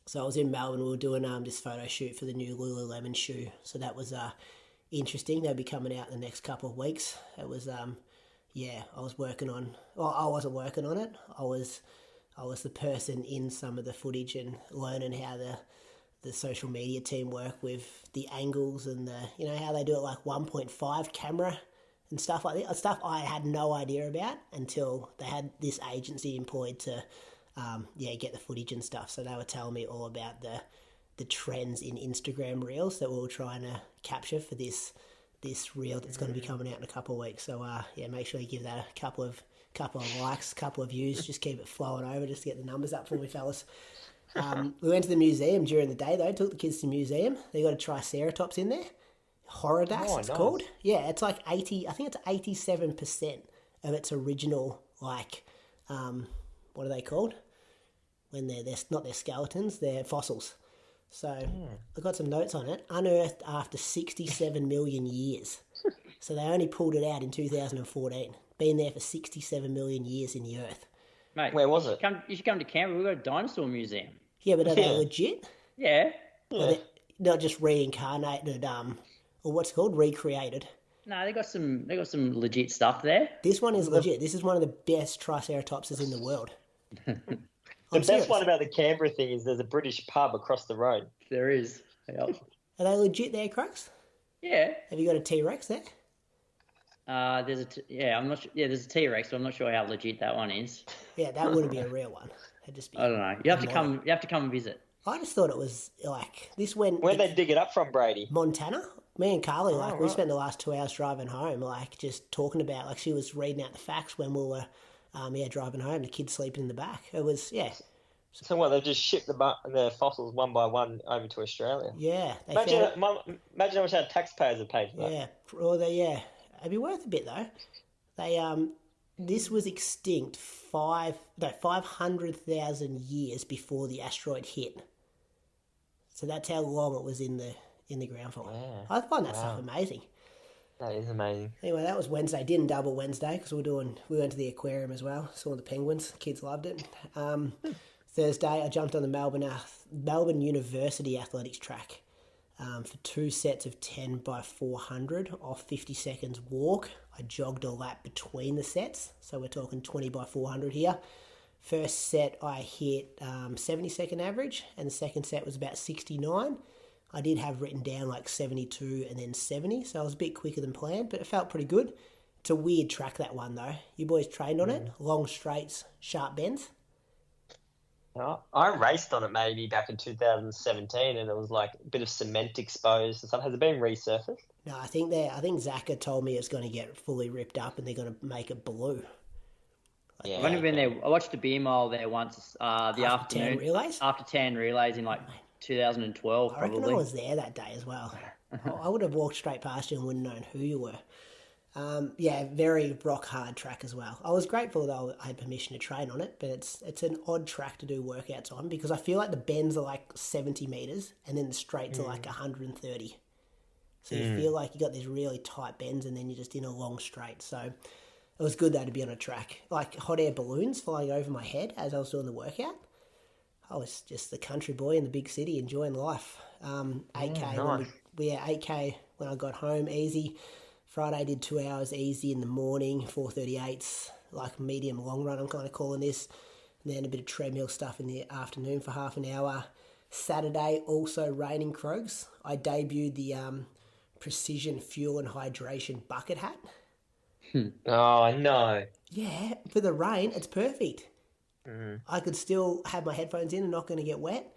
So I was in Melbourne. We were doing this photo shoot for the new Lululemon shoe. So that was interesting. They'll be coming out in the next couple of weeks. It was I was working on. Well, I wasn't working on it. I was the person in some of the footage and learning how the social media team work with the angles and how they do it, like 1.5 camera and stuff like that. Stuff I had no idea about until they had this agency employed to get the footage and stuff. So they were telling me all about the trends in Instagram reels that we were trying to capture for this reel that's going to be coming out in a couple of weeks. So make sure you give that a couple of likes, couple of views, just keep it flowing over just to get the numbers up for me, fellas. We went to the museum during the day though, took the kids to the museum. They got a triceratops in there. Horodax, it's called. Yeah, it's like 80, I think it's 87% of its original, like, what are they called? When they're not their skeletons, they're fossils. So I got some notes on it. Unearthed after 67 million years. So they only pulled it out in 2014. Been there for 67 million years in the earth. Mate, where was it? You should come to Canberra. We've got a dinosaur museum. Yeah, but are they legit? Yeah. Or not just reincarnated, or what's it called? Recreated. No, they got some legit stuff there. This one is legit. This is one of the best triceratopses in the world. The best one about the Canberra thing is there's a British pub across the road. There is. Yep. Are they legit there, Crux? Yeah. Have you got a T-Rex there? There's a T-Rex, but I'm not sure how legit that one is. Yeah, that wouldn't be a real one. It'd just be. I don't know. You have to come and visit. I just thought it was like this when. Where'd they dig it up from, Brady? Montana. Me and Carly, we spent the last 2 hours driving home, like just talking about, like she was reading out the facts when we were, driving home. The kids sleeping in the back. It was So what? They just shipped the fossils one by one over to Australia. Yeah. Imagine how much our taxpayers have paid for that. Yeah. It'd be worth a bit though. They this was extinct 500,000 years before the asteroid hit. So that's how long it was in the ground for. Yeah. I find that stuff amazing. That is amazing. Anyway, that was Wednesday. Didn't double Wednesday because we went to the aquarium as well. Saw the penguins. Kids loved it. Thursday, I jumped on the Melbourne University athletics track for 2 sets of 10 by 400 off 50 seconds walk. I jogged a lap between the sets, so we're talking 20 by 400 here. First set, I hit 70-second average, and the second set was about 69. I did have written down like 72 and then 70, so I was a bit quicker than planned, but it felt pretty good. It's a weird track, that one, though. You boys trained on it? Long straights, sharp bends? I raced on it maybe back in 2017, and it was like a bit of cement exposed and stuff. Has it been resurfaced? No, I think Zaka told me it's going to get fully ripped up and they're going to make it blue. Yeah. I've only been there. I watched the beer mile there once. The after afternoon 10 relays? After 10 relays in like 2012, I reckon probably. I was there that day as well. I would have walked straight past you and wouldn't have known who you were. Very rock hard track as well. I was grateful that I had permission to train on it, but it's an odd track to do workouts on because I feel like the bends are like 70 metres and then the straights are like 130. So you feel like you got these really tight bends and then you're just in a long straight. So it was good though to be on a track. Like hot air balloons flying over my head as I was doing the workout. I was just the country boy in the big city enjoying life. 8K, nice. 8K when I got home, easy. Friday did 2 hours easy in the morning, 4:38s, like medium long run I'm kind of calling this. And then a bit of treadmill stuff in the afternoon for half an hour. Saturday, also raining, Krogs. I debuted the Precision Fuel and Hydration bucket hat. Oh, no. Yeah, for the rain, it's perfect. I could still have my headphones in and not going to get wet.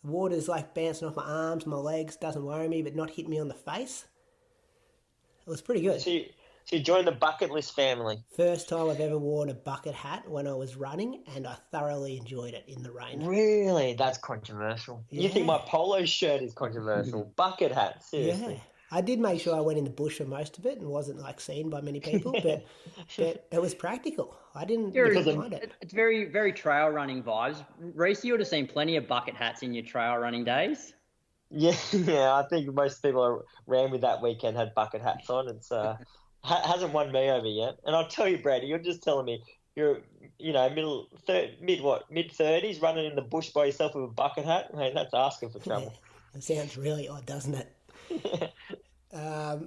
The water's like bouncing off my arms, my legs, doesn't worry me, but not hit me on the face. It was pretty good. So you joined the bucket list family. First time I've ever worn a bucket hat when I was running, and I thoroughly enjoyed it in the rain. Really? That's controversial. Yeah. You think my polo shirt is controversial? Bucket hat, seriously. Yeah. I did make sure I went in the bush for most of it and wasn't like seen by many people, but it was practical. I didn't mind it. It's very, very trail running vibes. Reece, you would have seen plenty of bucket hats in your trail running days. Yeah, I think most people around with that weekend had bucket hats on. It's hasn't won me over yet. And I'll tell you, Brady, you're just telling me you're mid-30s running in the bush by yourself with a bucket hat. Hey, that's asking for trouble. Yeah, it sounds really odd, doesn't it? It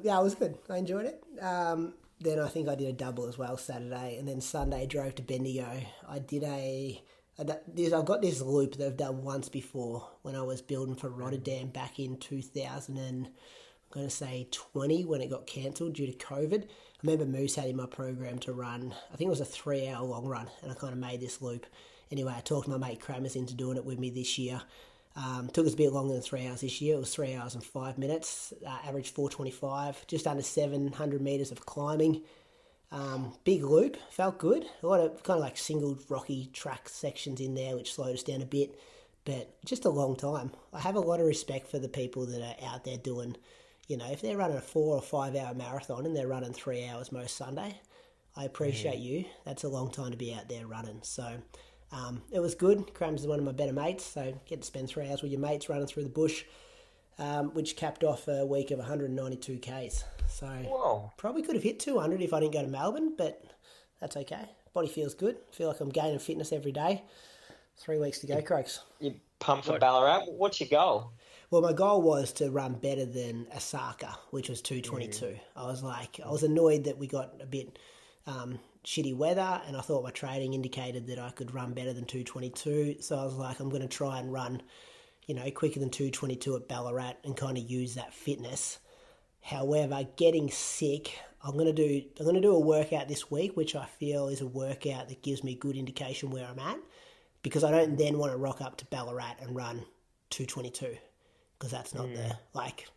was good. I enjoyed it. Then I think I did a double as well Saturday, and then Sunday drove to Bendigo. I did a I've got this loop that I've done once before when I was building for Rotterdam back in 2000 and I'm going to say 20 when it got cancelled due to COVID. I remember Moose had in my program to run, I think it was a 3-hour long run, and I kind of made this loop. Anyway, I talked my mate Kramers into doing it with me this year. Took us a bit longer than 3 hours this year. It was 3 hours and 5 minutes, average 425, just under 700 metres of climbing. Big loop, felt good. A lot of kind of like single rocky track sections in there, which slowed us down a bit, but just a long time. I have a lot of respect for the people that are out there doing, if they're running a 4 or 5 hour marathon and they're running 3 hours most Sunday, I appreciate you. That's a long time to be out there running. So it was good. Crams is one of my better mates, so get to spend 3 hours with your mates running through the bush, which capped off a week of 192 Ks. So Whoa. Probably could have hit 200 if I didn't go to Melbourne, but that's okay. Body feels good. Feel like I'm gaining fitness every day. 3 weeks to go, Croaks. You pumped for Ballarat. What's your goal? Well, my goal was to run better than Osaka, which was 222. I was annoyed that we got a bit shitty weather, and I thought my training indicated that I could run better than 222. So I was like, I'm going to try and run, quicker than 222 at Ballarat and kind of use that fitness. However, getting sick, I'm going to do a workout this week, which I feel is a workout that gives me good indication where I'm at, because I don't then want to rock up to Ballarat and run 222. Because that's not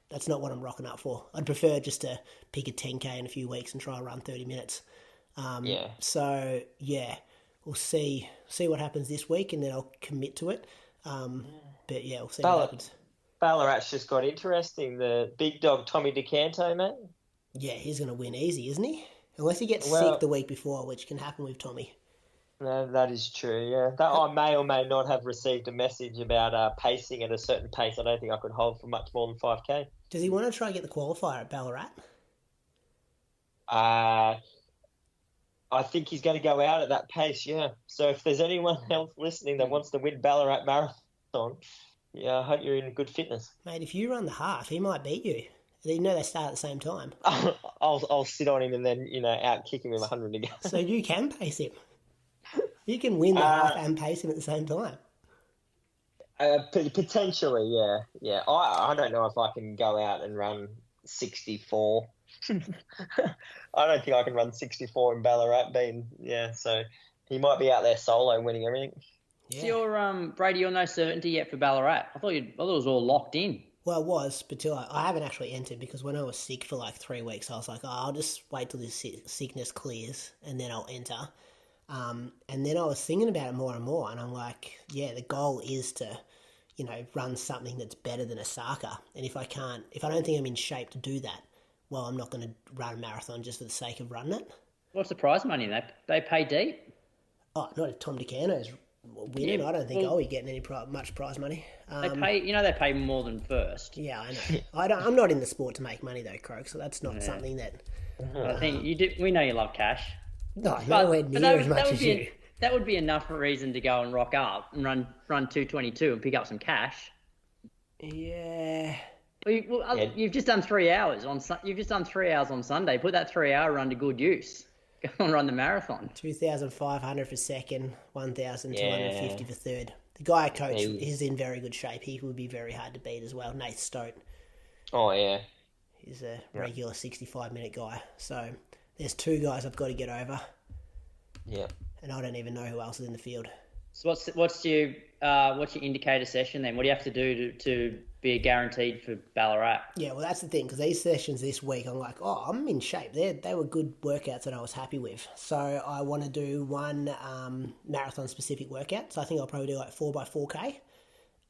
that's not what I'm rocking up for. I'd prefer just to pick a 10K in a few weeks and try and run 30 minutes. So we'll see what happens this week, and then I'll commit to it. But yeah, we'll see what happens. Ballarat's just got interesting. The big dog Tommy DeCanto, mate. Yeah, he's going to win easy, isn't he? Unless he gets sick the week before, which can happen with Tommy. No, that is true, yeah. I may or may not have received a message about pacing at a certain pace. I don't think I could hold for much more than 5K. Does he want to try and get the qualifier at Ballarat? I think he's going to go out at that pace, yeah. So if there's anyone else listening that wants to win Ballarat Marathon, yeah, I hope you're in good fitness. Mate, if you run the half, he might beat you. They start at the same time. I'll sit on him and then, out kick him with 100 to go. So you can pace him. You can win the half and pace him at the same time. Potentially, yeah. Yeah, I don't know if I can go out and run 64. I don't think I can run 64 in Ballarat, so he might be out there solo winning everything. Yeah. So you're, Brady, you're no certainty yet for Ballarat. I thought it was all locked in. Well, it was, but till I haven't actually entered, because when I was sick for like 3 weeks, I was like, I'll just wait till this sickness clears and then I'll enter. And then I was thinking about it more and more, and I'm like, yeah, the goal is to, run something that's better than Osaka. And if I don't think I'm in shape to do that, well, I'm not going to run a marathon just for the sake of running it. What's the prize money? They pay deep? Oh, not if Tom DeCanto's winning. Yeah, I don't think I'll be getting much prize money. They pay more than first. Yeah, I know. I'm not in the sport to make money though, Croak. So that's not something that. I think you do. We know you love cash. No, nowhere near as much as you. That would be enough reason to go and rock up and run 222 and pick up some cash. Yeah. You've just done 3 hours You've just done 3 hours on Sunday. Put that 3 hour run to good use. Go and run the marathon. 2,500 for second, 1,250 for third. The guy I coach is in very good shape. He would be very hard to beat as well. Nate Stote. Oh yeah. He's a regular 65-minute guy. So there's 2 guys I've got to get over. Yeah. And I don't even know who else is in the field. So what's your indicator session then? What do you have to do to be guaranteed for Ballarat? Yeah, well, that's the thing, because these sessions this week, I'm like, I'm in shape. They were good workouts that I was happy with. So I want to do one marathon-specific workout. So I think I'll probably do like 4x4K.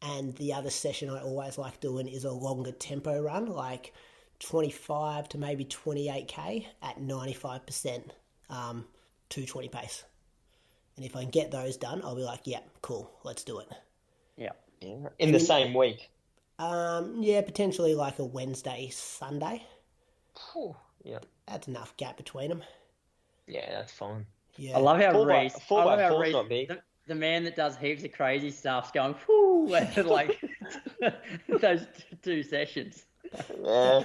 And the other session I always like doing is a longer tempo run, like 25 to maybe 28K at 95% 220 pace. And if I can get those done, I'll be like, yeah, cool, let's do it. Yeah. In the same week? Yeah, potentially like a Wednesday, Sunday. Yeah. That's enough gap between them. Yeah, that's fine. Yeah. I love how Reece, not big. The man that does heaps of crazy stuff, going, whoo, like those 2 sessions. Yeah.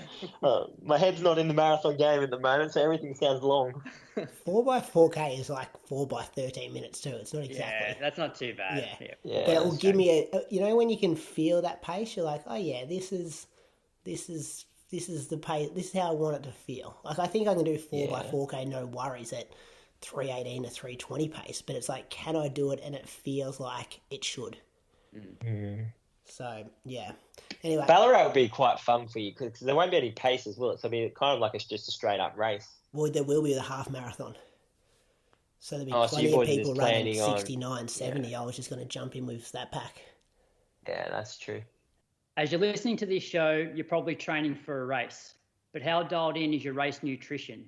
My head's not in the marathon game at the moment, so everything sounds long. 4x4K is like 4x13 minutes too. It's not exactly. Yeah, that's not too bad. Yeah, But it will give me when you can feel that pace, you're like, oh yeah, this is the pace. This is how I want it to feel. Like I think I can do 4x4K no worries at 3:18 to 3:20 pace, but it's like, can I do it and it feels like it should? Mm. So yeah. Anyway, Ballarat will be quite fun for you because there won't be any paces, will it? So it'll be kind of like it's just a straight up race. well, there will be the half marathon. So there'll be So plenty you're of people just running planning on- 69, 70. I was just going to jump in with that pack. Yeah, that's true. As you're listening to this show, you're probably training for a race. But how dialed in is your race nutrition?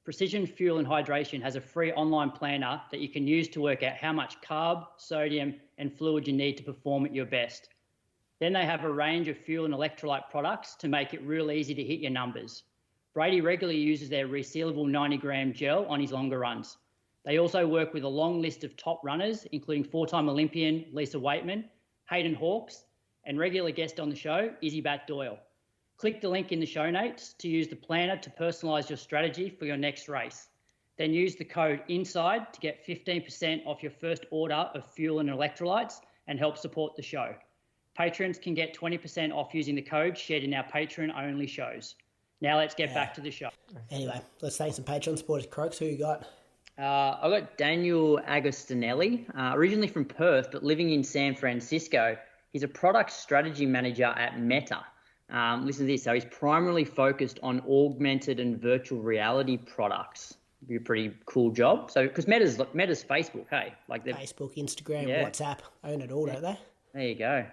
Precision Fuel and Hydration has a free online planner that you can use to work out how much carb, sodium, and fluid you need to perform at your best. Then they have a range of fuel and electrolyte products to make it real easy to hit your numbers. Brady regularly uses their resealable 90-gram gel on his longer runs. They also work with a long list of top runners, including four-time Olympian Lisa Waitman, Hayden Hawkes, and regular guest on the show, Izzy Bat Doyle. Click the link in the show notes to use the planner to personalise your strategy for your next race. Then use the code INSIDE to get 15% off your first order of fuel and electrolytes and help support the show. Patrons can get 20% off using the code shared in our Patreon-only shows. Now let's get back to the show. Anyway, let's thank some Patreon supporters. Croaks, who you got? I got Daniel Agostinelli, originally from Perth, but living in San Francisco. He's a product strategy manager at Meta. Listen to this. So he's primarily focused on augmented and virtual reality products. Be a pretty cool job. So because Meta's Facebook, hey, like Facebook, Instagram, WhatsApp, own it all, don't they? There you go.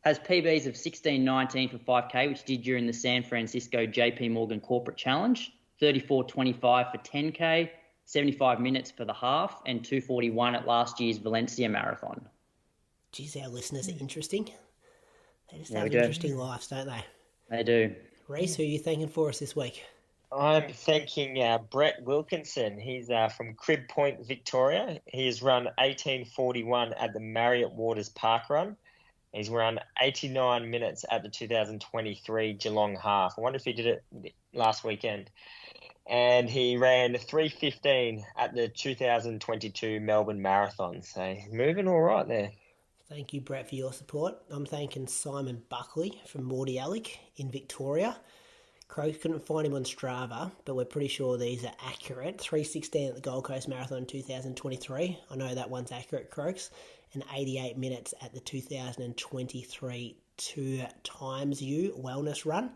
Has PBs of 16:19 for 5K, which did during the San Francisco JP Morgan Corporate Challenge, 34:25 for 10K, 75 minutes for the half, and 2:41 at last year's Valencia Marathon. Geez, our listeners are interesting. They just have interesting lives, don't they? They do. Reece, who are you thanking for us this week? I'm thanking Brett Wilkinson. He's from Crib Point, Victoria. He's run 18:41 at the Marriott Waters Park Run. He's run 89 minutes at the 2023 Geelong Half. I wonder if he did it last weekend. And he ran 3:15 at the 2022 Melbourne Marathon. So moving all right there. Thank you, Brett, for your support. I'm thanking Simon Buckley from Mordialloc in Victoria. Croaks couldn't find him on Strava, but we're pretty sure these are accurate. 3:16 at the Gold Coast Marathon 2023. I know that one's accurate, Croaks. And 88 minutes at the 2023 2 Times U Wellness Run.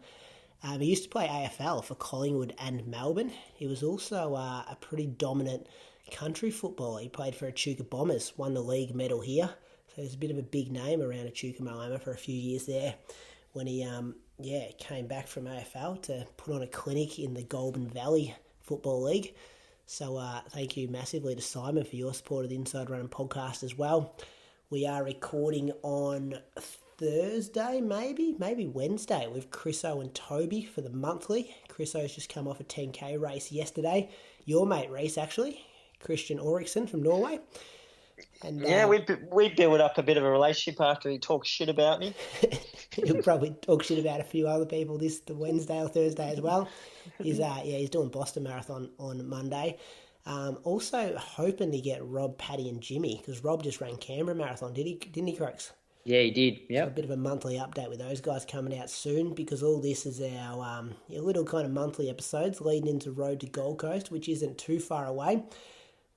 He used to play AFL for Collingwood and Melbourne. He was also a pretty dominant country footballer. He played for Echuca Bombers, won the league medal here. So there's a bit of a big name around Echuca Malama for a few years there when he came back from AFL to put on a clinic in the Goulburn Valley Football League. So thank you massively to Simon for your support of the Inside Running podcast as well. We are recording on Thursday, maybe Wednesday, with Chriso and Toby for the monthly. Chriso's just come off a 10K race yesterday. Your mate Reece, actually, Christian Ulrichsen from Norway. And, we built up a bit of a relationship after he talked shit about me. He'll probably talk shit about a few other people the Wednesday or Thursday as well. He's doing Boston Marathon on Monday. Also hoping to get Rob, Paddy and Jimmy, because Rob just ran Canberra Marathon, didn't he, Croaks? Yeah, he did. Yeah. So a bit of a monthly update with those guys coming out soon, because all this is our little kind of monthly episodes leading into Road to Gold Coast, which isn't too far away.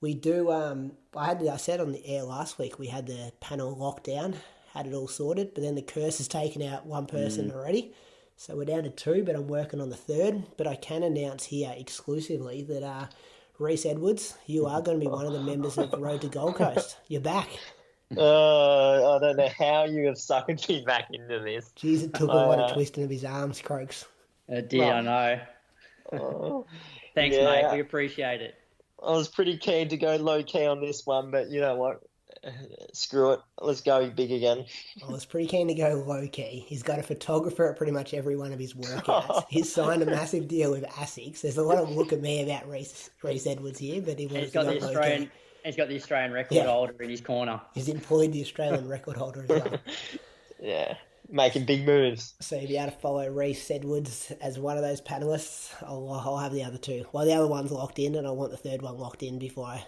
We do. I said on the air last week we had the panel locked down, had it all sorted, but then the curse has taken out one person already, so we're down to two. But I'm working on the third. But I can announce here exclusively that Reece Edwards, you are going to be one of the members of Road to Gold Coast. You're back. I don't know how you have suckered me back into this. Jeez, it took a twisting of his arms, Croaks. It did, I know. Thanks, mate. We appreciate it. I was pretty keen to go low-key on this one, but you know what? Screw it. Let's go big again. I was pretty keen to go low-key. He's got a photographer at pretty much every one of his workouts. He's signed a massive deal with ASICS. There's a lot of look at me about Reece Edwards here, but he's got the Australian record holder in his corner. He's employed the Australian record holder as well. Yeah. making big moves. So you'll be able to follow Reece Edwards as one of those panelists. I'll have the other two. Well, the other one's locked in, and I want the third one locked in before I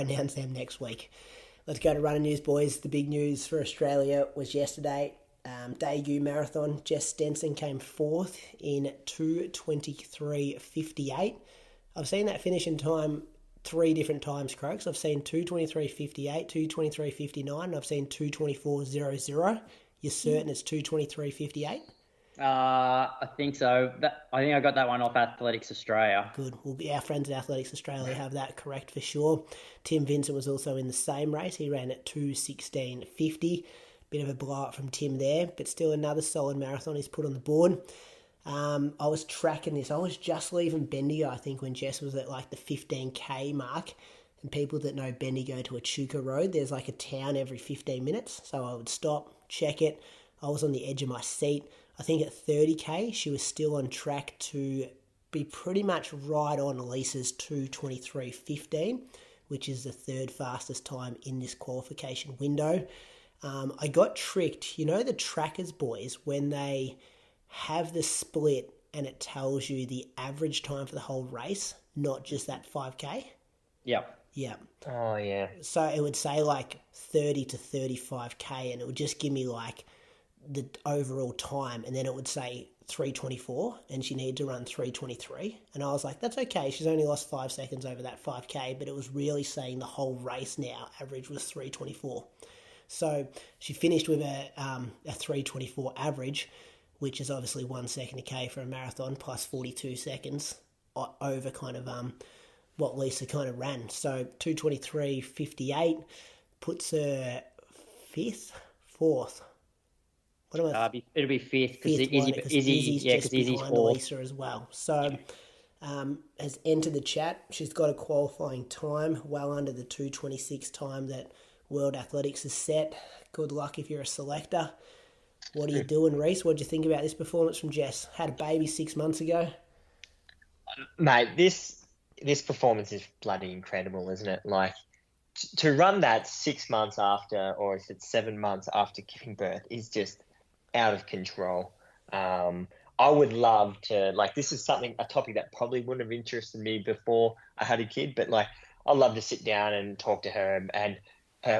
announce them next week. Let's go to running news, boys. The big news for Australia was yesterday. Daegu Marathon. Jess Stenson came fourth in 2:23.58. I've seen that finish in time 3 different times, Croaks. I've seen 2:23.58, 2:23.59, and I've seen 2:24.00. You're certain it's 2:23.58? I think so. I think I got that one off Athletics Australia. Good. Well, our friends at Athletics Australia have that correct for sure. Tim Vincent was also in the same race. He ran at 2:16.50. Bit of a blowout from Tim there, but still another solid marathon he's put on the board. I was tracking this. I was just leaving Bendigo, I think, when Jess was at like the 15k mark. And people that know Bendigo to Echuca Road, there's like a town every 15 minutes. So I would stop, check it. I was on the edge of my seat. I think at 30k, she was still on track to be pretty much right on Lisa's 2:23.15, which is the third fastest time in this qualification window. I got tricked. You know the trackers, boys, when they have the split and it tells you the average time for the whole race, not just that 5k? Yep. Yeah. Oh, yeah. So it would say like 30 to 35k, and it would just give me like the overall time, and then it would say 3:24, and she needed to run 3:23. And I was like, that's okay. She's only lost 5 seconds over that 5k, but it was really saying the whole race now average was 3:24. So she finished with a 3:24 average, which is obviously 1 second a k for a marathon, plus 42 seconds over kind of what Lisa kind of ran. So 2:23.58 puts her fourth. What am I? It'll be fifth because Izzy's just Izzy's behind fourth. Lisa as well. So has entered the chat. She's got a qualifying time well under the 2:26 time that World Athletics has set. Good luck if you're a selector. What are you doing, Reece? What do you think about this performance from Jess? Had a baby 6 months ago. Mate, this performance is bloody incredible, isn't it? Like, to run that 6 months after, or if it's 7 months after giving birth, is just out of control. I would love to, like, this is a topic that probably wouldn't have interested me before I had a kid, but like, I'd love to sit down and talk to her. And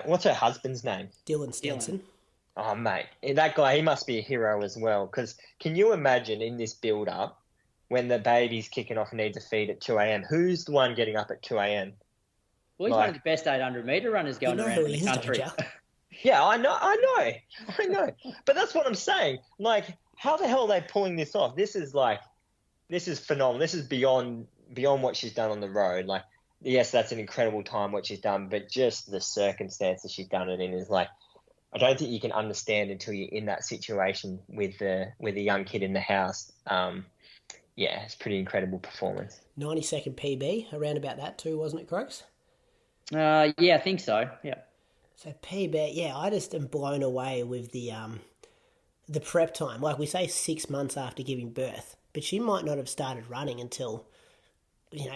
what's her husband's name? Dylan Stenson. Oh, mate, that guy, he must be a hero as well. Because can you imagine in this build-up, when the baby's kicking off and needs a feed at 2 a.m., who's the one getting up at 2 a.m.? Well, he's one of the best 800-metre runners going around in the country. Yeah, I know. But that's what I'm saying. Like, how the hell are they pulling this off? This is phenomenal. This is beyond what she's done on the road. Like, yes, that's an incredible time what she's done, but just the circumstances she's done it in is like, I don't think you can understand until you're in that situation with a young kid in the house. Yeah, it's pretty incredible performance. 90-second PB, around about that too, wasn't it, Croaks? Yeah, I think so. Yeah. So PB, yeah, I just am blown away with the prep time. Like we say 6 months after giving birth, but she might not have started running until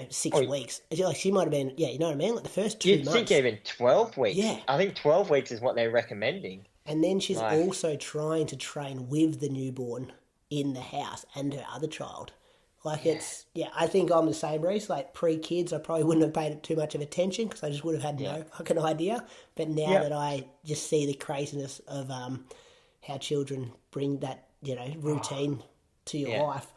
6 weeks. Like she might have been, you know what I mean? Like the first 2 months. You'd think even 12 weeks. Yeah. I think 12 weeks is what they're recommending. And then she's also trying to train with the newborn in the house and her other child. Like I think I'm the same, Reece. Like pre-kids, I probably wouldn't have paid too much of attention because I just would have had no fucking idea. But now that I just see the craziness of how children bring that, routine to your life,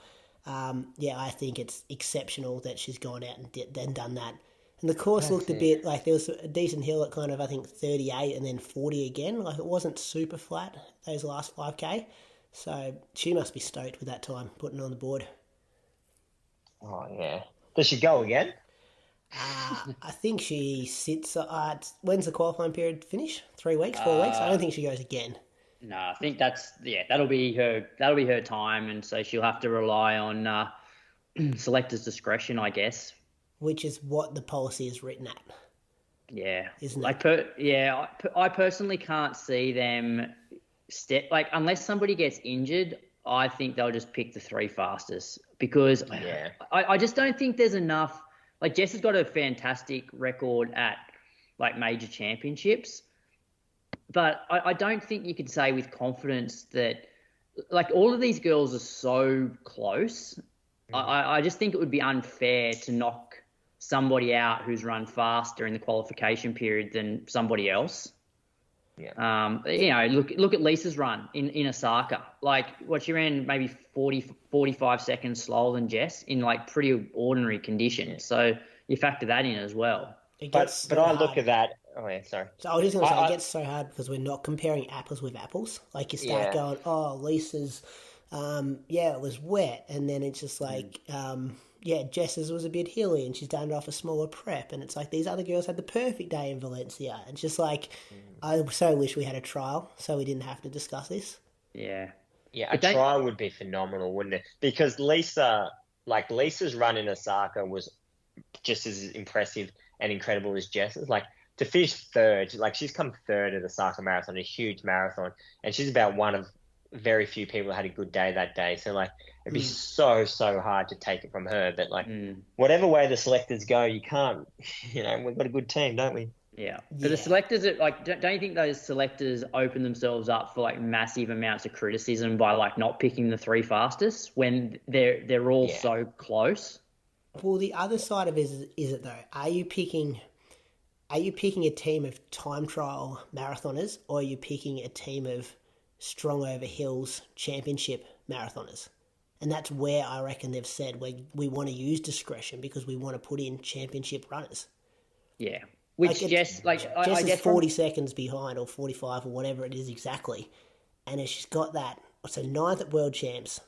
I think it's exceptional that she's gone out and done that. And the course looked a bit like there was a decent hill at kind of, I think, 38 and then 40 again. Like it wasn't super flat, those last 5K. So she must be stoked with that time, putting it on the board. Oh, yeah. Does she go again? I think she sits... when's the qualifying period finish? 3 weeks, 4 weeks? I don't think she goes again. No, I think that'll be her time, and so she'll have to rely on selectors' discretion, I guess. Which is what the policy is written at. Yeah. Isn't it? I personally can't see them unless somebody gets injured, I think they'll just pick the 3 fastest because I just don't think there's enough. Like Jess has got a fantastic record at like major championships, but I don't think you could say with confidence that, like, all of these girls are so close. I just think it would be unfair to knock somebody out who's run faster in the qualification period than somebody else. Yeah. Look at Lisa's run in Osaka. Like, she ran maybe 45 seconds slower than Jess in like pretty ordinary conditions. So you factor that in as well. But I look at that. Oh yeah, sorry. So I was just going to say, it gets so hard because we're not comparing apples with apples. Like, you start going, oh, Lisa's, it was wet, and then it's just like, Jess's was a bit hilly, and she's done it off a smaller prep, and it's like these other girls had the perfect day in Valencia. It's just like, I so wish we had a trial so we didn't have to discuss this. Yeah. Yeah, a trial would be phenomenal, wouldn't it? Because Lisa's run in Osaka was just as impressive and incredible as Jess's. Like, to finish third, like, she's come third at the Osaka Marathon, a huge marathon, and she's about one of very few people who had a good day that day. So, like, it'd be so hard to take it from her. But, like, whatever way the selectors go, you can't, we've got a good team, don't we? Yeah. But the selectors, don't you think those selectors open themselves up for, like, massive amounts of criticism by, like, not picking the three fastest when they're all so close? Well, the other side of it is it though? Are you picking a team of time trial marathoners, or are you picking a team of strong over hills championship marathoners? And that's where I reckon they've said we want to use discretion because we want to put in championship runners. Yeah. Which Jess is 40 seconds behind, or 45, or whatever it is exactly. And she's got that, so 9th at World Champs,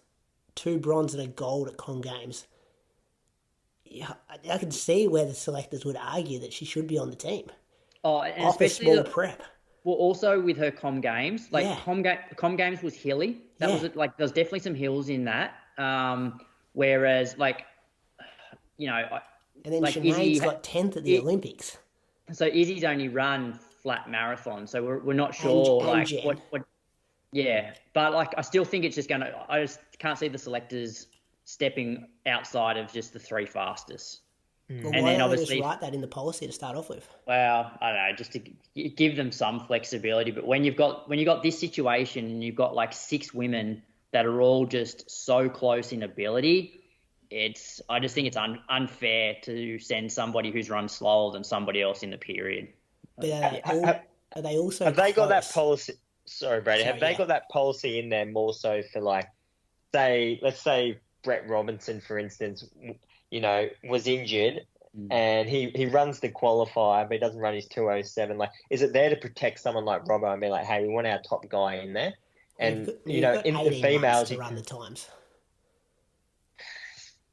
2 bronze and a gold at Con Games. Yeah, I can see where the selectors would argue that she should be on the team. Oh, and off especially a small prep. Well, also with her Com Games, Com Games was hilly. That was like, there's definitely some hills in that. Whereas, like, and then like Sinead's got 10th at the Olympics. So Izzy's only run flat marathon, so we're not sure what. Yeah, but like, I still think it's just gonna. I just can't see the selectors stepping outside of just the three fastest. Well, and then obviously just write that in the policy to start off with. Well, I don't know, just to give them some flexibility. But when you've got this situation and you've got like 6 women that are all just so close in ability, I just think it's unfair to send somebody who's run slower than somebody else in the period. But are they also? Have they got that policy? Sorry, Brady. Have they got that policy in there more so for, like, let's say Brett Robinson, for instance, was injured and he runs the qualifier, but he doesn't run his 2:07. Like, is it there to protect someone like Robbo and be like, hey, we want our top guy in there? And in the females, to run the times.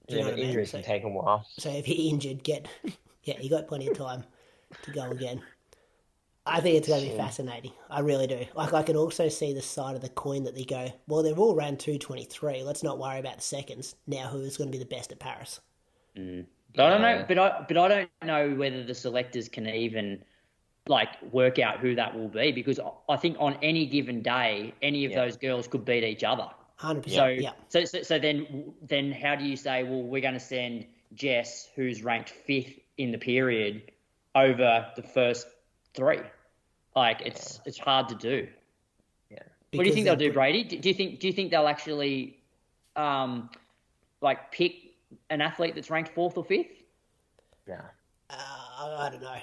Injuries can take a while. So if you're injured, you got plenty of time to go again. I think it's going to be fascinating. I really do. Like, I can also see the side of the coin that they go, well, they've all ran 2:23. Let's not worry about the seconds. Now, who is going to be the best at Paris? But I don't know. But I don't know whether the selectors can even, like, work out who that will be, because I think on any given day, any of those girls could beat each other. 100%. So then how do you say, well, we're going to send Jess, who's ranked 5th in the period, over the first 3? Like, it's hard to do. Yeah. What do you think they'll do, Brady? Do you think they'll actually like pick an athlete that's ranked 4th or 5th? Yeah. I don't know.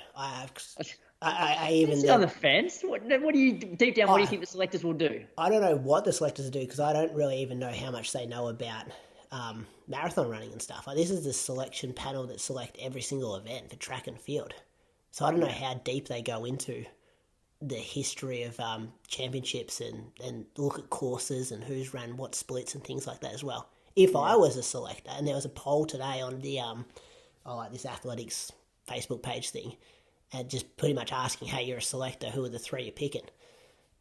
I even on the fence. What do you deep down? What do you think the selectors will do? I don't know what the selectors do, because I don't really even know how much they know about marathon running and stuff. Like, this is the selection panel that select every single event for track and field. So I don't know how deep they go into the history of championships and look at courses and who's ran what splits and things like that as well. If I was a selector, and there was a poll today on the this athletics Facebook page thing, and just pretty much asking, hey, you're a selector, who are the 3 you're picking?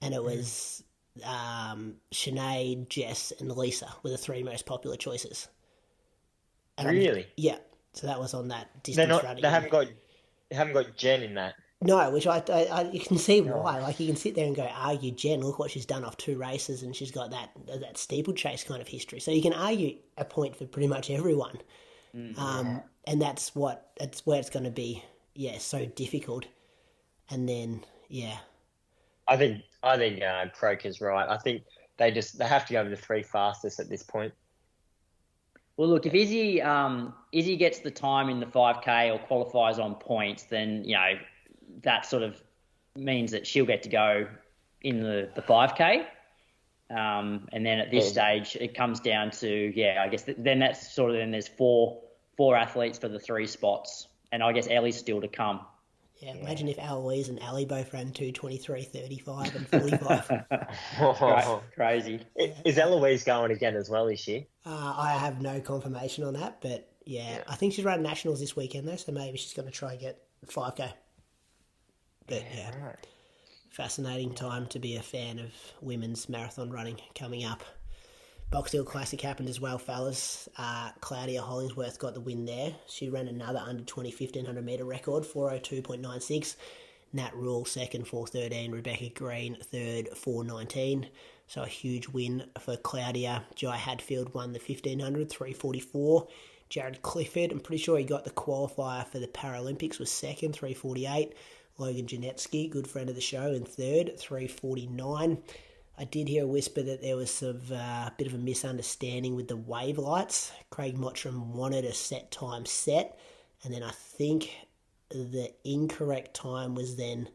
And it was Sinead, Jess, and Lisa were the 3 most popular choices. And really? Yeah. So that was on that distance running. They haven't got Jen in that. No, which I you can see why. Like, you can sit there and go, argue Jen, look what she's done off 2 races, and she's got that steeplechase kind of history. So you can argue a point for pretty much everyone. And that's where it's going to be, so difficult. And then, I think Croker's right. I think they have to go with the 3 fastest at this point. Well, look, if Izzy gets the time in the 5K or qualifies on points, then, that sort of means that she'll get to go in the 5K. And then at this stage, it comes down to, I guess then that's sort of, then there's four athletes for the 3 spots. And I guess Ellie's still to come. Yeah, imagine if Eloise and Ellie both ran 2:23, 35 and 45. Crazy. Is Eloise going again as well, is she? I have no confirmation on that, but I think she's running nationals this weekend though, so maybe she's going to try and get 5K. But right. Fascinating time to be a fan of women's marathon running coming up. Box Hill Classic happened as well, fellas. Claudia Hollingsworth got the win there. She ran another under 20 1500 metre record, 4:02.96. Nat Rule second, 4:13. Rebekah Green third, 4:19. So a huge win for Claudia. Jhye Hadfield won the 1500, 3:44. Jarryd Clifford, I'm pretty sure he got the qualifier for the Paralympics, was second, 3:48. Logan Janetzki, good friend of the show, in third, 3:49. I did hear a whisper that there was a bit of a misunderstanding with the wave lights. Craig Mottram wanted a set time set, and then I think the incorrect time was then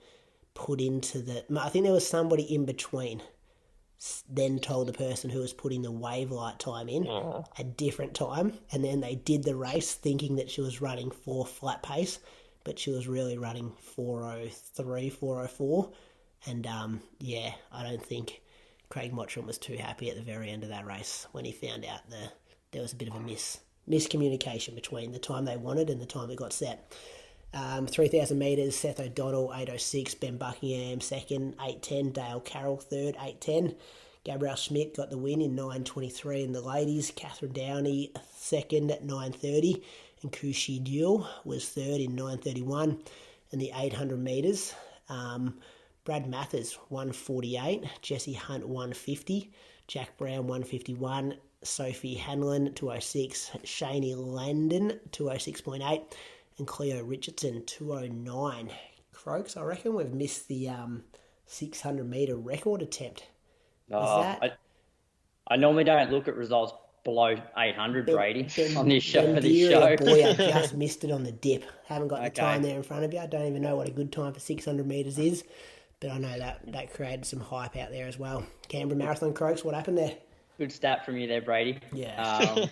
put into I think there was somebody in between then told the person who was putting the wave light time in a different time, and then they did the race thinking that she was running 4 flat pace, but she was really running 4:03, 4:04, and I don't think Craig Mottram was too happy at the very end of that race when he found out there was a bit of a miscommunication between the time they wanted and the time it got set. 3,000 metres, Seth O'Donnell, 8:06, Ben Buckingham, second, 8:10, Dale Carroll, third, 8:10. Gabrielle Schmidt got the win in 9:23 in the ladies. Catherine Downey, second at 9:30. And Kushi Duel was third in 9:31. And the 800 metres, Brad Mathers, 1:48. Jessie Hunt, 1:50. Jack Brown, 1:51. Sophie Hanlon, 2:06. Shani Landon, 2:06.8. And Cleo Richardson, 2:09. Croaks, I reckon we've missed the 600 metre record attempt. I normally don't look at results below 800, Brady, on this show. Boy, I just missed it on the dip. Haven't got the time there in front of you. I don't even know what a good time for 600 metres is, but I know that created some hype out there as well. Canberra Marathon, Croaks, what happened there? Good stat from you there, Brady. Yeah.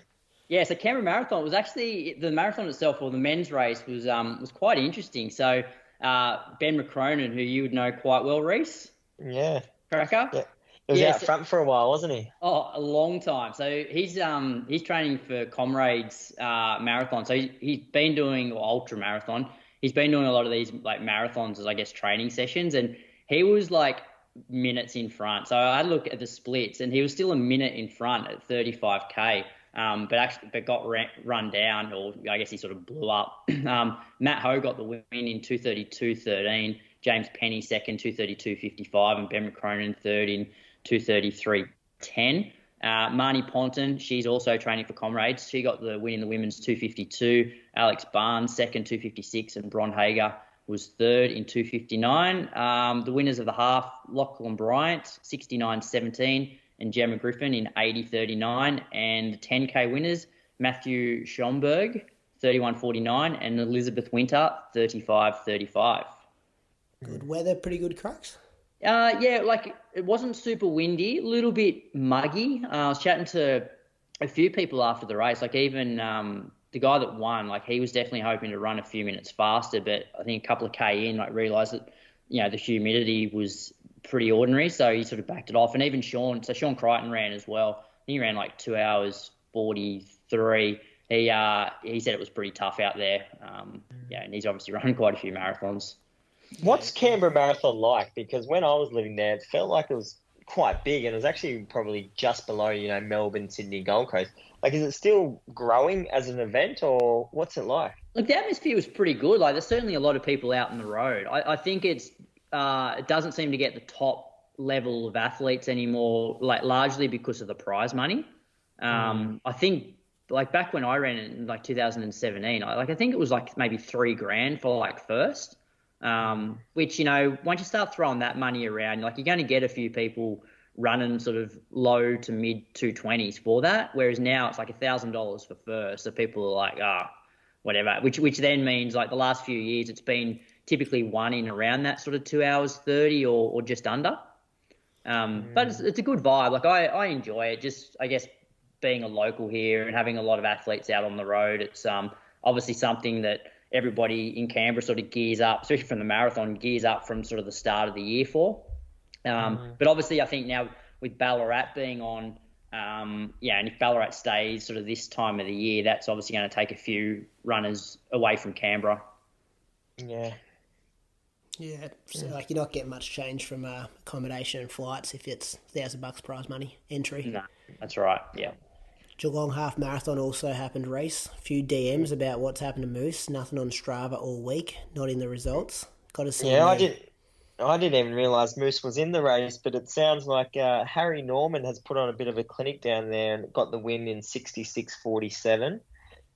So Canberra Marathon was actually, the marathon itself, or the men's race, was quite interesting. So Ben McCronin, who you would know quite well, Reece. Yeah. Cracker. Yeah. He was out front for a while, wasn't he? Oh, a long time. So he's training for Comrades Marathon. So he's been doing, or ultra marathon. He's been doing a lot of these like marathons as, I guess, training sessions, and he was like minutes in front. So I had a look at the splits, and he was still a minute in front at 35K. But got run down, or I guess he sort of blew up. Matt Ho got the win in 2:32.13. James Penny second, 2:32.55, and Ben McCronin third in 2:33.10. Marnie Ponton, she's also training for Comrades. She got the win in the women's 2:52. Alex Barnes second, 2:56, and Bron Hager was third in 2:59. The winners of the half: Lachlan Bryant 69.17. and Gemma Griffin in 80.39, and the 10K winners, Matthew Schomburg, 31.49, and Elizabeth Winter, 35.35. Good weather, pretty good, Crux? It wasn't super windy, a little bit muggy. I was chatting to a few people after the race, like even the guy that won, like he was definitely hoping to run a few minutes faster, but I think a couple of K in, realised that, the humidity was pretty ordinary, so he sort of backed it off. And even Sean Crichton ran as well. He ran like 2 hours 43. He said it was pretty tough out there. And he's obviously run quite a few marathons. What's Canberra Marathon like? Because when I was living there, it felt like it was quite big, and it was actually probably just below, Melbourne, Sydney, Gold Coast. Like, is it still growing as an event, or what's it like? Look, the atmosphere was pretty good. Like, there's certainly a lot of people out on the road. I think it doesn't seem to get the top level of athletes anymore, like largely because of the prize money. I think like back when I ran in like 2017, I think it was like maybe $3,000 for like first. which, once you start throwing that money around, like, you're going to get a few people running sort of low to mid 220s for that, whereas now it's like $1,000 for first, so people are like, whatever, which then means, like, the last few years it's been typically one in around that sort of 2 hours 30 or just under. But it's a good vibe. Like, I enjoy it. Just, I guess, being a local here and having a lot of athletes out on the road, it's obviously something that everybody in Canberra sort of gears up, especially from the marathon, gears up from sort of the start of the year for. But obviously, I think now with Ballarat being on, and if Ballarat stays sort of this time of the year, that's obviously going to take a few runners away from Canberra. Yeah. Yeah, so like, you're not getting much change from accommodation and flights if it's $1,000 prize money entry. No, that's right. Yeah. Geelong Half Marathon also happened, Reece. A few DMs about what's happened to Moose. Nothing on Strava all week. Not in the results. Got to see. Yeah, I didn't even realise Moose was in the race, but it sounds like Harry Norman has put on a bit of a clinic down there and got the win in 66.47.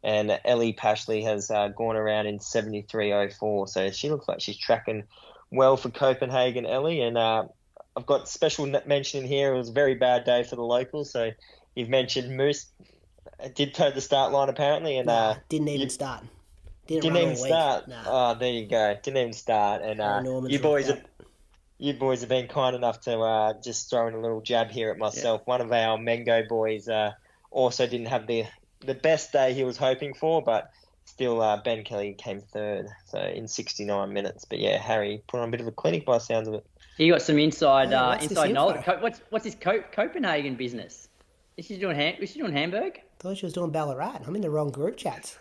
And Ellie Pashley has gone around in 73.04. So she looks like she's tracking well for Copenhagen, Ellie. And I've got special mention here. It was a very bad day for the locals. So you've mentioned Moose did toe the start line apparently. And didn't even start. Didn't even start. Nah. Oh, there you go. Didn't even start. And you boys have been kind enough to just throw in a little jab here at myself. Yeah. One of our Mengo boys also didn't have the best day he was hoping for, but still Ben Kelly came third, so in 69 minutes. But yeah, Harry put on a bit of a clinic by the sounds of it. You got some inside knowledge. What's his Copenhagen business? Is she doing Hamburg? I thought she was doing Ballarat. I'm in the wrong group chats.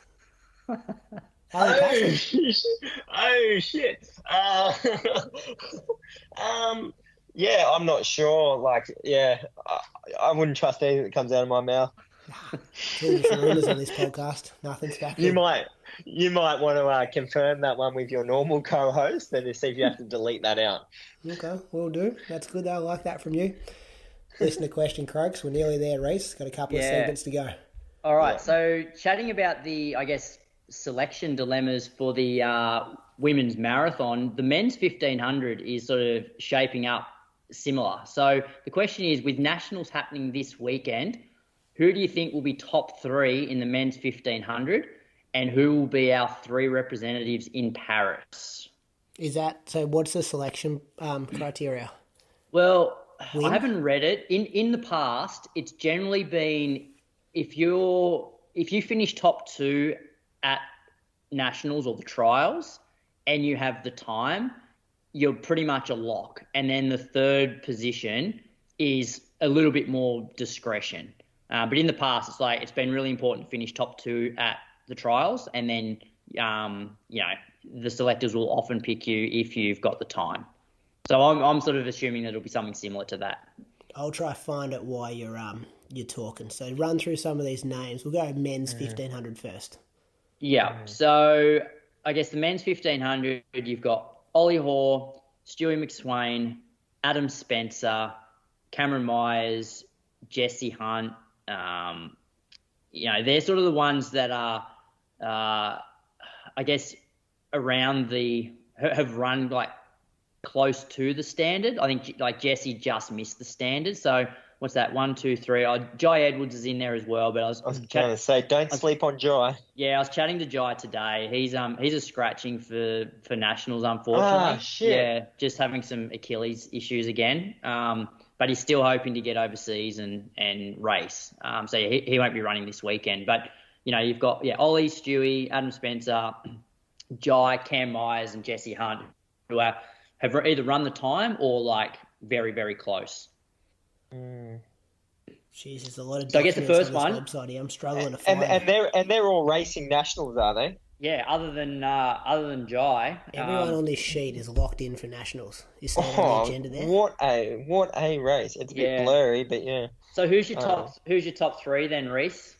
Oh shit. Yeah, I'm not sure. Like, yeah, I wouldn't trust anything that comes out of my mouth. Rumours on this podcast. Nothing's back. You might want to confirm that one with your normal co-host and see if you have to delete that out. Okay, will do. That's good. I like that from you. Listener question, Croaks. We're nearly there, Reece. Got a couple of segments to go. All right. So chatting about the, I guess, selection dilemmas for the women's marathon, the men's 1500 is sort of shaping up similar. So the question is, with nationals happening this weekend, who do you think will be top three in the men's 1500, and who will be our three representatives in Paris? Is that so? What's the selection criteria? Well, I haven't read it. In the past, it's generally been if you finish top two at nationals or the trials and you have the time, you're pretty much a lock. And then the third position is a little bit more discretion. But in the past, it's been really important to finish top two at the trials, and then the selectors will often pick you if you've got the time. So I'm sort of assuming that it'll be something similar to that. I'll try to find it while you're talking. So run through some of these names. We'll go men's 1500 first. Yeah. So I guess the men's 1500, you've got Ollie Hoare, Stewie McSwain, Adam Spencer, Cameron Myers, Jesse Hunt. They're sort of the ones that are, I guess, have run like close to the standard. I think like Jesse just missed the standard. So what's that? 1, 2, 3. Jhye Edwards is in there as well. But I was trying to say, don't sleep on Jhye. Yeah, I was chatting to Jhye today. He's a scratching for nationals, unfortunately. Ah, shit. Yeah, just having some Achilles issues again. But he's still hoping to get overseas and race. So he won't be running this weekend. But you've got Ollie, Stewie, Adam Spencer, Jhye, Cam Myers, and Jesse Hunt, who have either run the time or like very, very close. Jeez, there's a lot of. So I guess the first on one. Website here. I'm struggling to find. And they're all racing nationals, are they? Yeah, other than Jhye. Everyone on this sheet is locked in for nationals. You see that on the agenda there? What a race! It's a bit blurry, but yeah. So who's your top three then, Reece?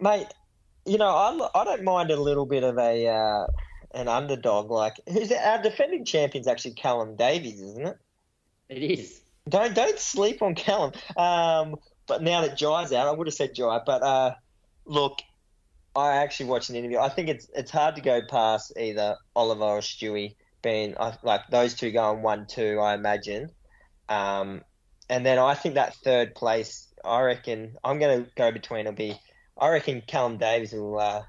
Mate, I don't mind a little bit of an underdog. Like, who's our defending champion's actually Callum Davies, isn't it? It is. Don't sleep on Callum. But now that Jhye's out, I would have said Jhye. But look, I actually watched an interview. I think it's hard to go past either Oliver or Stewie being like those two going 1-2, I imagine. And then I think that third place, I reckon I'm going to go between. I reckon Callum Davies will.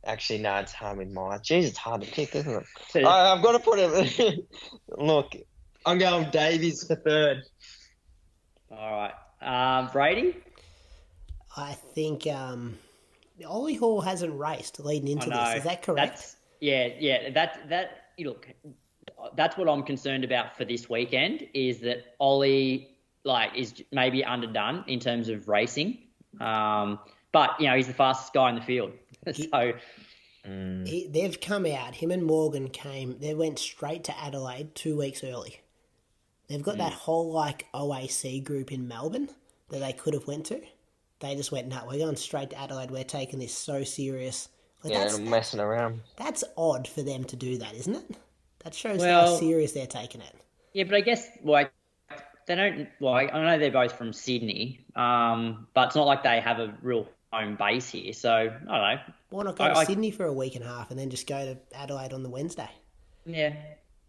Actually, no, it's hard with mine. Jeez, it's hard to pick, isn't it? I've got to put it. Look, I'm going Davies for third. All right, Brady. I think Ollie Hall hasn't raced leading into this. Is that correct? Yeah. Look, that's what I'm concerned about for this weekend. Is that Ollie is maybe underdone in terms of racing, but he's the fastest guy in the field. So they've come out. Him and Morgan they went straight to Adelaide 2 weeks early. They've got that whole OAC group in Melbourne that they could have went to. They just went, no, we're going straight to Adelaide. We're taking this so serious. They're messing around. That's odd for them to do that, isn't it? That shows how serious they're taking it. Yeah, but I guess they don't. I know they're both from Sydney, but it's not like they have a real home base here. So I don't know. Why not go to Sydney for a week and a half and then just go to Adelaide on the Wednesday? Yeah.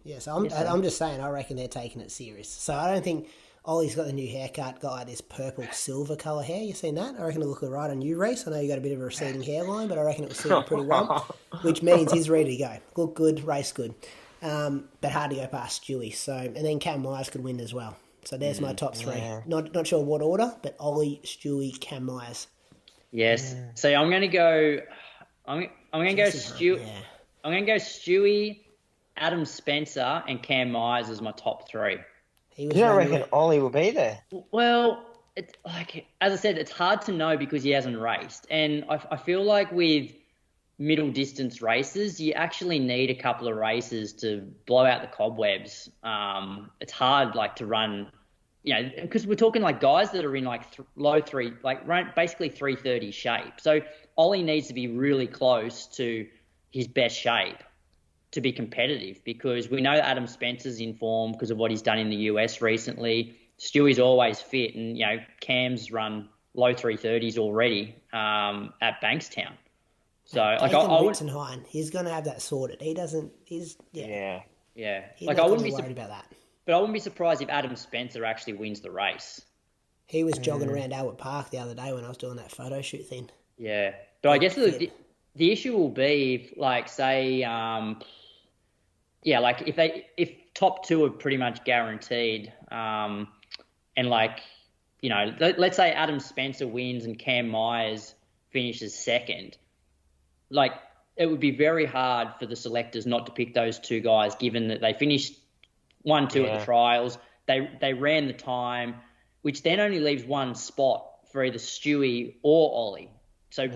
Yeah, so I'm just saying, I reckon they're taking it serious. So I don't think Ollie's got the new haircut, got this purple silver colour hair. You seen that? I reckon it'll look right on you, Reece. I know you got a bit of a receding hairline, but I reckon it will suit you pretty well, which means he's ready to go. Look good, race good. But hard to go past Stewie. So, and then Cam Myers could win as well. So there's my top three. Yeah. Not sure what order, but Ollie, Stewie, Cam Myers. Yes. So I'm going to go. I'm going to go Stewie. Yeah. I'm going to go Stewie, Adam Spencer, and Cam Myers as my top three. You don't reckon Ollie will be there? Well, it's as I said, it's hard to know because he hasn't raced, and I feel like with middle distance races, you actually need a couple of races to blow out the cobwebs. It's hard to run, because we're talking guys that are in low three, basically 3:30 shape. So Ollie needs to be really close to his best shape to be competitive, because we know Adam Spencer's in form because of what he's done in the US recently. Stewie's always fit, and Cam's run low 3:30s already at Bankstown. So I wouldn't. He's going to have that sorted. He doesn't. Yeah. He's not going to be worried about that. But I wouldn't be surprised if Adam Spencer actually wins the race. He was jogging around Albert Park the other day when I was doing that photo shoot thing. Yeah, but I guess the issue will be if top two are pretty much guaranteed, and let's say Adam Spencer wins and Cam Myers finishes second. It would be very hard for the selectors not to pick those two guys, given that they finished 1-2 at the trials. They ran the time, which then only leaves one spot for either Stewie or Ollie. So,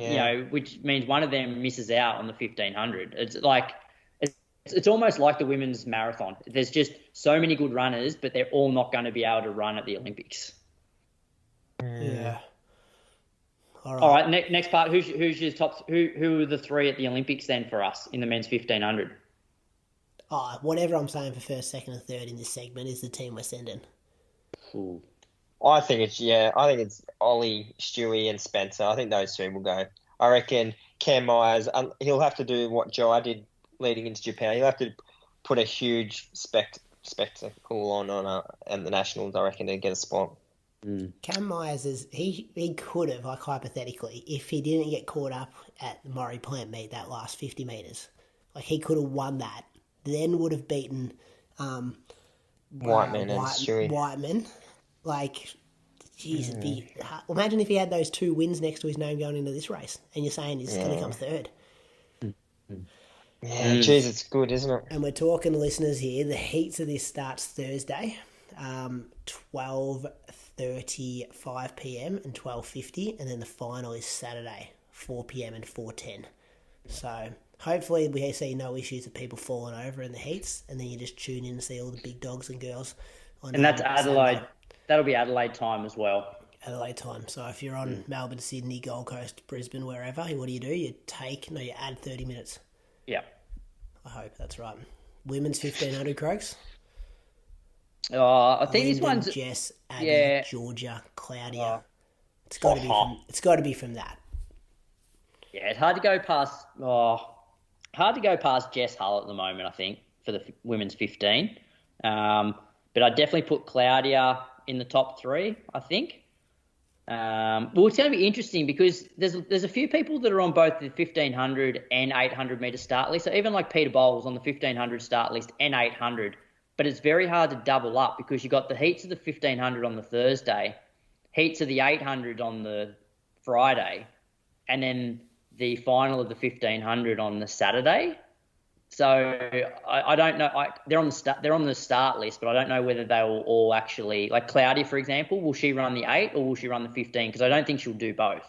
which means one of them misses out on the 1500. It's almost like the women's marathon. There's just so many good runners, but they're all not going to be able to run at the Olympics. Yeah. All right. Next part. Who's your top? Who are the three at the Olympics then for us in the men's 1500? Whatever I'm saying for first, second, and third in this segment is the team we're sending. Ooh. I think it's Ollie, Stewie, and Spencer. I think those three will go. I reckon Cam Myers, he'll have to do what Jhye did leading into Japan. He'll have to put a huge spectacle on and the Nationals, I reckon, to get a spot. Cam Myers he could have, hypothetically, if he didn't get caught up at the Murray Plant meet that last 50 metres, he could have won that, then would have beaten Whiteman and Stewie. Whiteman. It'd be hard. Imagine if he had those two wins next to his name going into this race, and you're saying he's going to come third. Yeah, geez, it's good, isn't it? And we're talking, listeners, here, the heats of this starts Thursday, 12:35 p.m. and 12:50, and then the final is Saturday, 4 p.m. and 4:10. So hopefully we see no issues of people falling over in the heats, and then you just tune in and see all the big dogs and girls. And that's Adelaide. Saturday. That'll be Adelaide time as well. Adelaide time. So if you're on Melbourne, Sydney, Gold Coast, Brisbane, wherever, what do? You add 30 minutes. Yeah. I hope that's right. Women's 1500 Croaks. I think this one's Jess, Abby, Georgia, Claudia. It's got to be from that. Yeah, it's hard to go past. Hard to go past Jess Hull at the moment, I think, for the women's 15. But I'd definitely put Claudia in the top 3, I think. Well, it's going to be interesting because there's a few people that are on both the 1500 and 800 metre start list. So even like Peter Bowles on the 1500 start list and 800. But it's very hard to double up because you've got the heats of the 1500 on the Thursday, heats of the 800 on the Friday, and then the final of the 1500 on the Saturday. So I don't know. They're on the start list, but I don't know whether they will all actually, like Claudia, for example, will she run the 8 or will she run the 15? Because I don't think she'll do both.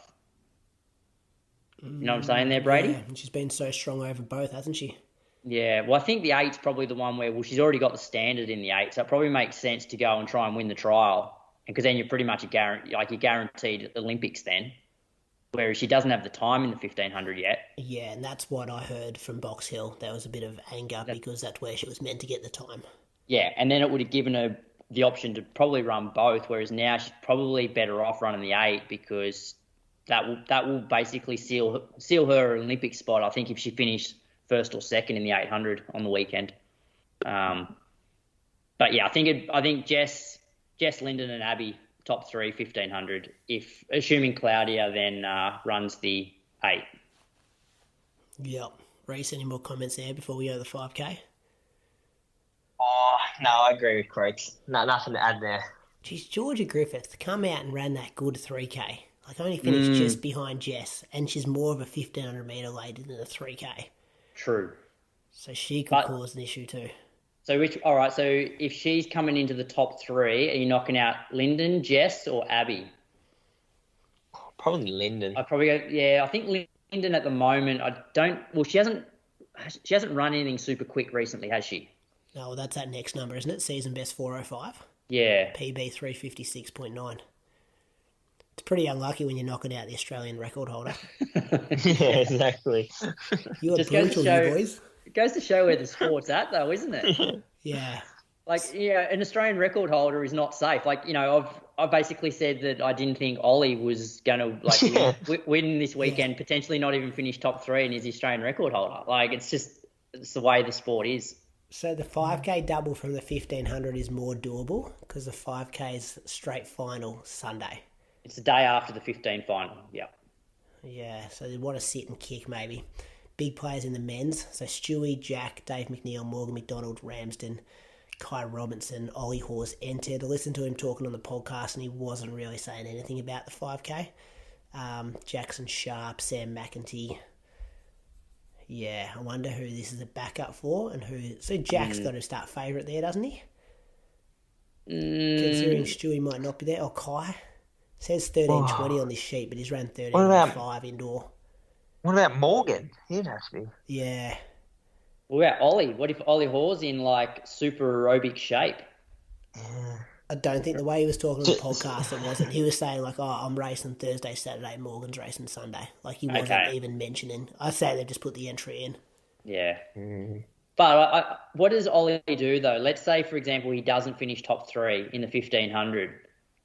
You know what I'm saying there, Brady? Yeah, she's been so strong over both, hasn't she? Yeah, well, I think the 8's probably the one where, she's already got the standard in the 8, so it probably makes sense to go and try and win the trial, because then you're pretty much you're guaranteed Olympics then. Whereas she doesn't have the time in the 1500 yet. Yeah, and that's what I heard from Box Hill. There was a bit of anger because that's where she was meant to get the time. Yeah, and then it would have given her the option to probably run both, whereas now she's probably better off running the 8 because that will basically seal her Olympic spot, I think, if she finished first or second in the 800 on the weekend. But yeah, I think Jess, Lyndon and Abby, top 3, 1500, if assuming Claudia then runs the 8. Yep. Reece, any more comments there before we go to the 5K? Oh, no, I agree with Creeks. No, nothing to add there. Geez, Georgia Griffith come out and ran that good 3K. Like, only finished just behind Jess, and she's more of a 1500 metre lady than a 3K. True. So she could cause an issue too. So so if she's coming into the top 3, are you knocking out Lyndon, Jess, or Abby? Probably Lyndon. I'd probably go, I think Lyndon at the moment, she hasn't run anything super quick recently, has she? No, well, that's that next number, isn't it? Season best 4:05. Yeah. PB 356.9. It's pretty unlucky when you're knocking out the Australian record holder. Yeah, exactly. You're brutal, you boys. It goes to show where the sport's at, though, isn't it? Yeah. Like, an Australian record holder is not safe. Like, I've basically said that I didn't think Ollie was going to win this weekend, potentially not even finish top 3, and is the Australian record holder. Like, it's the way the sport is. So the 5K double from the 1500 is more doable because the 5K is straight final Sunday. It's the day after the 15 final, yeah. Yeah, so they want to sit and kick maybe. Big players in the men's. So Stewie, Jack, Dave McNeil, Morgan McDonald, Ramsden, Kai Robinson, Ollie Horse entered. I listened to him talking on the podcast and he wasn't really saying anything about the 5K. Jackson Sharp, Sam McEntee. Yeah, I wonder who this is a backup for and who... So Jack's got to start favourite there, doesn't he? Considering Stewie might not be there. Or Kai. It says 13:20 on this sheet, but he's ran 13:05 indoor. What about Morgan? He'd have to be. Yeah. What about Ollie? What if Ollie Hoare's in, like, super aerobic shape? I don't think the way he was talking on the podcast, it wasn't. He was saying, like, I'm racing Thursday, Saturday, Morgan's racing Sunday. Like, he wasn't even mentioning. I say they just put the entry in. Yeah. But what does Ollie do, though? Let's say, for example, he doesn't finish top 3 in the 1500.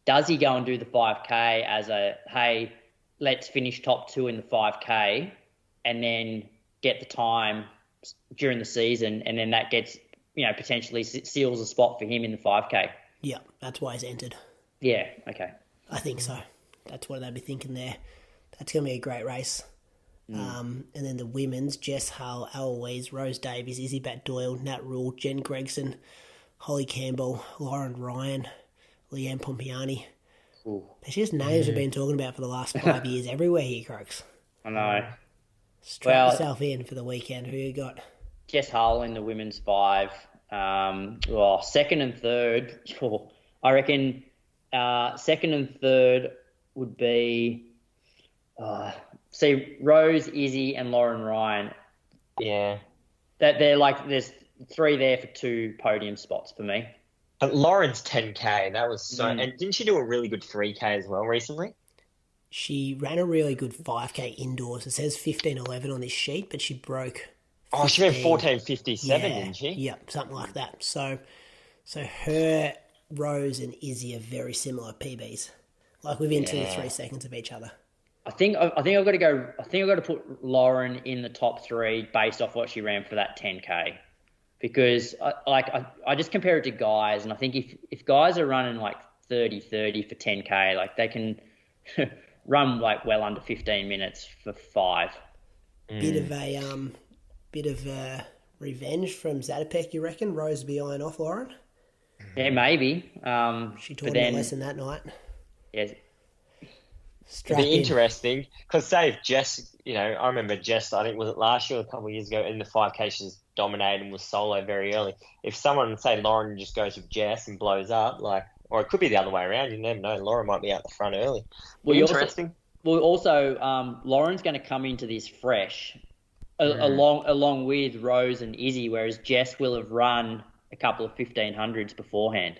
Does he go and do the 5K as hey, let's finish top 2 in the 5K and then get the time during the season, and then that gets, potentially seals a spot for him in the 5K? Yeah, that's why he's entered. Yeah, okay. I think so. That's what they'd be thinking there. That's going to be a great race. And then the women's, Jess Hull, Eloise, Rose Davies, Izzy Bat-Doyle, Nat Rule, Jen Gregson, Holly Campbell, Lauren Ryan, Leanne Pompiani. Ooh. There's just names we've been talking about for the last 5 years everywhere here, Croaks. I know. Strap yourself in for the weekend. Who you got? Jess Hull in the women's 5. Second and third. I reckon second and third would be... Rose, Izzy, and Lauren Ryan. Yeah. They're like, there's 3 there for 2 podium spots for me. But Lauren's 10K, that was so... And didn't she do a really good 3K as well recently? She ran a really good 5K indoors. It says 15:11 on this sheet, but she broke... Oh, she ran 14:57, didn't she? Yeah, something like that. So her, Rose, and Izzy are very similar PBs. Like within 2 to 3 seconds of each other. I think I've got to go. I think I've got to put Lauren in the top 3 based off what she ran for that 10K, because I just compare it to guys, and I think if guys are running like 30 for 10K, like they can run like well under 15 minutes for 5. Bit of a revenge from Zatopek, you reckon? Rose behind off Lauren. Yeah, maybe. She taught him a lesson that night. Yeah. It'd be interesting because say if Jess, I remember Jess, I think was it last year or a couple of years ago in the 5K, she just dominated and was solo very early. If someone, say Lauren, just goes with Jess and blows up, or it could be the other way around, you never know. Lauren might be out the front early. Interesting. Also, Lauren's going to come into this fresh, along with Rose and Izzy, whereas Jess will have run a couple of 1500s beforehand.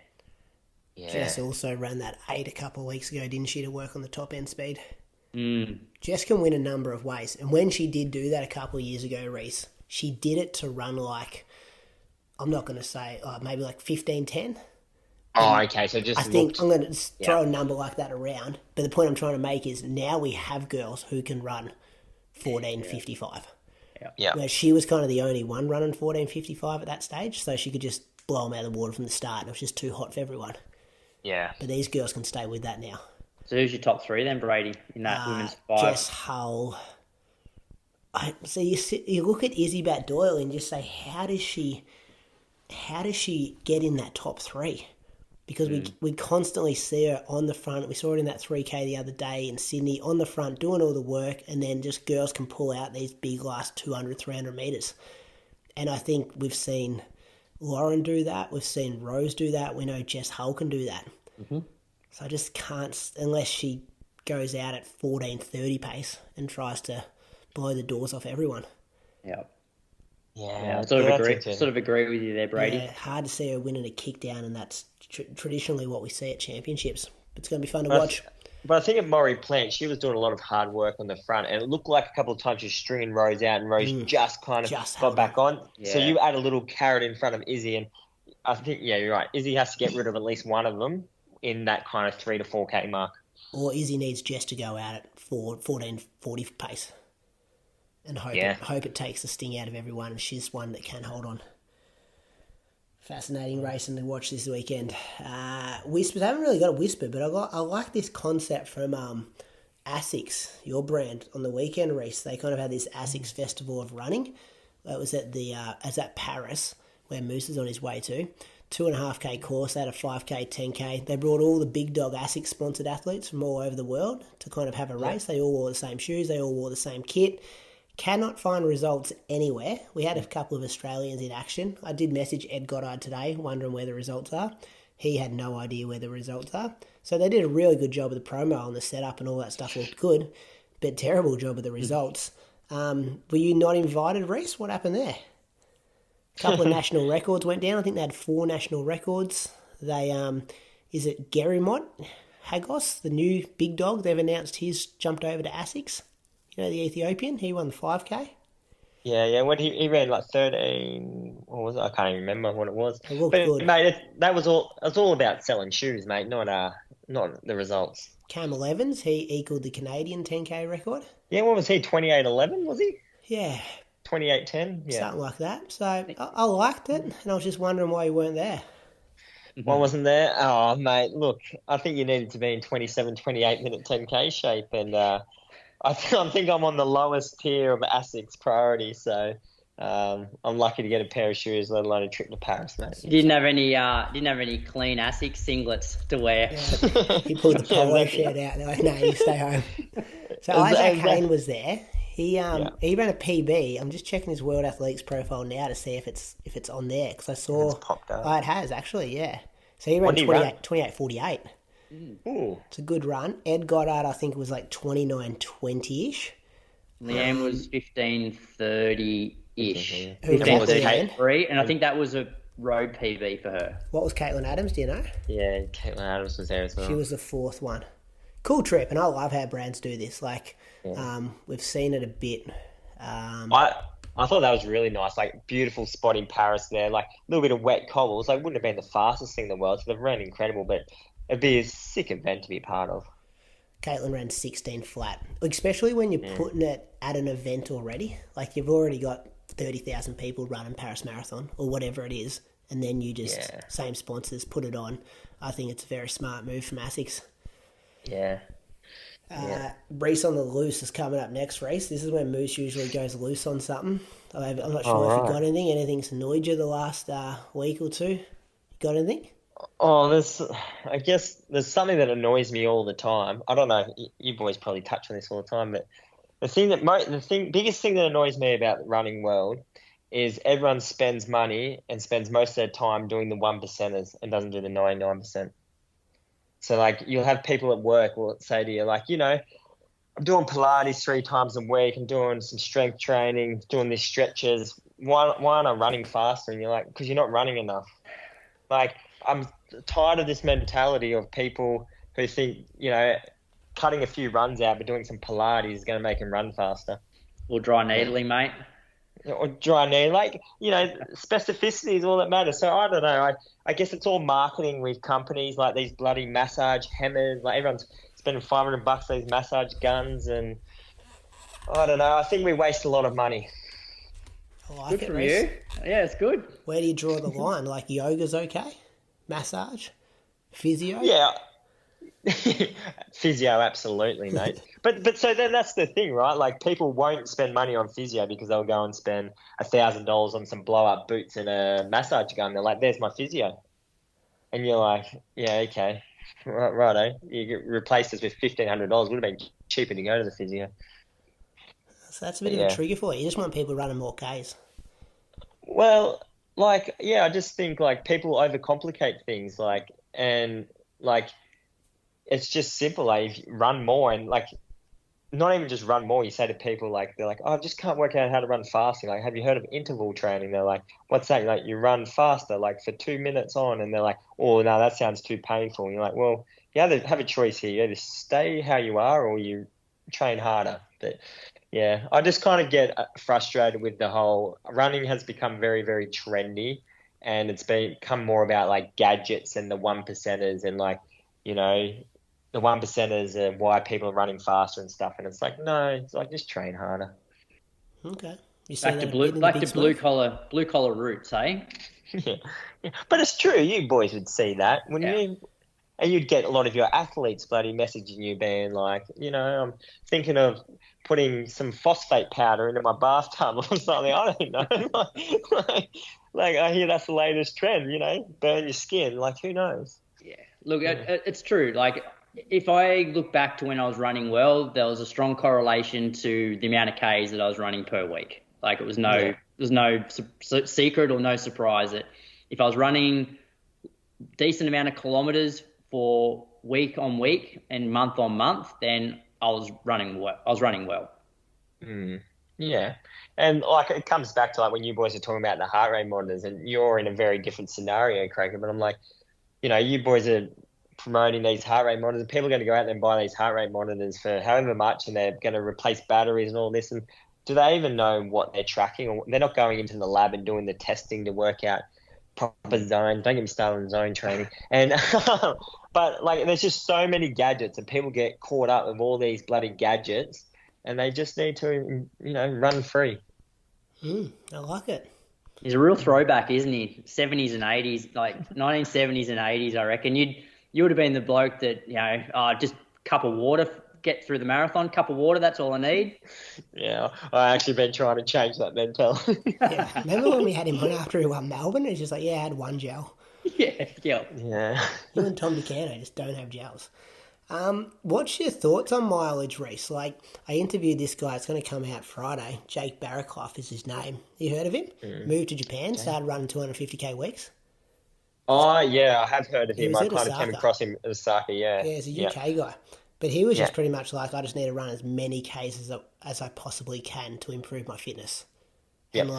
Yeah. Jess also ran that 8 a couple of weeks ago, didn't she, to work on the top end speed? Jess can win a number of ways. And when she did do that a couple of years ago, Reece, she did it to run like, I'm not going to say, maybe like 15:10. Oh, okay. So just I think I'm going to throw a number like that around. But the point I'm trying to make is now we have girls who can run 14:55. Yeah. Where she was kind of the only one running 14:55 at that stage, so she could just blow them out of the water from the start. And it was just too hot for everyone. Yeah. But these girls can stay with that now. So who's your top 3 then, Brady, in that women's 5? Jess Hull. So you look at Izzy Bat-Doyle and just say, how does she get in that top 3? Because we constantly see her on the front. We saw it in that 3K the other day in Sydney, on the front, doing all the work, and then just girls can pull out these big last 200, 300 metres. And I think we've seen Lauren do that. We've seen Rose do that. We know Jess Hull can do that. Mm-hmm. So I just can't, unless she goes out at 14:30 pace and tries to blow the doors off everyone. Yeah. Yeah, I sort of agree with you there, Brady. Yeah, hard to see her winning a kick down, and that's traditionally what we see at championships. It's going to be fun to watch. But I think at Maury Plant, she was doing a lot of hard work on the front, and it looked like a couple of times she was stringing Rose out, and Rose just kind of got back on. Yeah. So you add a little carrot in front of Izzy, and I think, you're right. Izzy has to get rid of at least one of them in that kind of 3 to 4K mark. Or Izzy needs Jess to go out at 14:40 pace and hope it takes the sting out of everyone, and she's one that can hold on. Fascinating racing to watch this weekend. Whispers, I haven't really got a whisper, but I like this concept from ASICS, your brand, on the weekend, Reece. They kind of had this ASICS Festival of Running. It was at Paris, where Moose is on his way to. 2.5K course, they had a 5K, 10K. They brought all the big dog ASICS sponsored athletes from all over the world to kind of have a race. They all wore the same shoes, they all wore the same kit. Cannot find results anywhere. We had a couple of Australians in action. I did message Ed Goddard today, wondering where the results are. He had no idea where the results are. So they did a really good job of the promo and the setup, and all that stuff looked good, but terrible job of the results. Were you not invited, Reece? What happened there? A couple of national records went down. I think they had 4 national records. They, is it Gerimot Hagos, the new big dog? They've announced he's jumped over to ASICS. You know, the Ethiopian, he won the 5K. Yeah. When he ran like 13, what was it? I can't even remember what it was. It looked good. Mate, that was all. It was all about selling shoes, mate. Not the results. Campbell Evans, he equaled the Canadian 10K record. Yeah, what was he? 28:11, was he? Yeah. 28:10. Yeah. Something like that. So I liked it, and I was just wondering why you weren't there. Why wasn't there? Oh, mate, look, I think you needed to be in 27, 28-minute 10K shape, and I think I'm on the lowest tier of ASICS priority, so I'm lucky to get a pair of shoes, let alone a trip to Paris, mate. You didn't have any clean ASICS singlets to wear. Yeah. He pulled the polo shirt out. They're like, no, you stay home. So Isaac Hayne was there. He ran a PB. I'm just checking his World Athletics profile now to see if it's on there, because I saw it's popped up. Oh, it has actually, yeah. So he ran 28:48. Ooh. It's a good run. Ed Goddard, I think it was like 29:20-ish. Leanne was 15:30-ish. 15:33, and I think that was a road PB for her. What was Caitlin Adams? Do you know? Yeah, Caitlin Adams was there as well. She was the 4th one. Cool trip, and I love how brands do this. Like, we've seen it a bit. I thought that was really nice. Like, beautiful spot in Paris there. Like, a little bit of wet cobbles. Like, wouldn't have been the fastest thing in the world. So they've ran incredible, but it'd be a sick event to be a part of. Caitlin ran 16 flat, especially when you're putting it at an event already. Like you've already got 30,000 people running Paris Marathon or whatever it is, and then you just, same sponsors, put it on. I think it's a very smart move from ASICS. Yeah. Reece on the loose is coming up next, Reece. This is when Moose usually goes loose on something. I'm not sure if you got anything. Anything's annoyed you the last week or two? You got anything? Oh, I guess there's something that annoys me all the time. I don't know. You boys probably touch on this all the time, but biggest thing that annoys me about the running world is everyone spends money and spends most of their time doing the 1%ers and doesn't do the 99%. So like you'll have people at work will say to you like, I'm doing Pilates 3 times a week, I'm doing some strength training, doing these stretches. Why aren't I running faster? And you're like, because you're not running enough. Like I'm tired of this mentality of people who think, cutting a few runs out but doing some Pilates is going to make them run faster. Or dry needling, mate. Or dry knee, specificity is all that matters. So I don't know. I guess it's all marketing with companies like these bloody massage hammers. Like everyone's spending $500 for these massage guns, and I don't know. I think we waste a lot of money. I like good it, for Reece. you. Yeah, it's good. Where do you draw the line? Like yoga's okay, massage, physio. Yeah. Physio, absolutely, mate. But so then that's the thing, right? Like people won't spend money on physio because they'll go and spend $1,000 on some blow up boots and a massage gun. They're like, "There's my physio," and you're like, "Yeah, okay, righto." You replace this with $1,500. Would have been cheaper to go to the physio. So that's a bit of a trigger for you. You just want people running more Ks. Well, I just think people overcomplicate things, it's just simple. Like run more and not even just run more. You say to people they're like, "Oh, I just can't work out how to run faster." Like, have you heard of interval training? They're like, "What's that?" Like, you run faster, for 2 minutes on, and they're like, "Oh, no, that sounds too painful." And you're like, "Well, you have a choice here. You either stay how you are or you train harder." But yeah, I just kind of get frustrated with the whole running has become very, very trendy, and it's become more about gadgets and the 1%ers and the 1%ers and why people are running faster and stuff. And it's no, it's just train harder. Okay. You back to blue collar roots, eh? Yeah. But it's true. You boys would see that, wouldn't you? And you'd get a lot of your athletes bloody messaging you being like, I'm thinking of putting some phosphate powder into my bathtub or something. I don't know. I hear that's the latest trend, burn your skin. Who knows? Yeah. Look, it's true. If I look back to when I was running well, there was a strong correlation to the amount of Ks that I was running per week. It was there's no secret or no surprise that if I was running decent amount of kilometers for week on week and month on month, then I was running well. Yeah. And it comes back to when you boys are talking about the heart rate monitors, and you're in a very different scenario, Craig. But I'm like, you boys are promoting these heart rate monitors. People are going to go out there and buy these heart rate monitors for however much, and they're going to replace batteries and all this. And do they even know what they're tracking? Or they're not going into the lab and doing the testing to work out proper zone. Don't get me started on zone training. And but there's just so many gadgets, and people get caught up with all these bloody gadgets, and they just need to run free. I like it. He's a real throwback, isn't he? 70s and 80s, 1970s and 80s. I reckon you would have been the bloke that just cup of water, get through the marathon, cup of water. That's all I need. Yeah, I actually been trying to change that mentality. Yeah, remember when we had him on after he won Melbourne? He's just like, I had one gel. Yeah. You and Tom Buchanan just don't have gels. What's your thoughts on mileage, Reece? I interviewed this guy. It's going to come out Friday. Jake Barraclough is his name. You heard of him? Moved to Japan, started running 250k weeks. Oh, yeah, I have heard of him. I kind of came across him at Osaka, yeah. Yeah, he's a UK guy. But he was just pretty much I just need to run as many Ks as I possibly can to improve my fitness. Yep.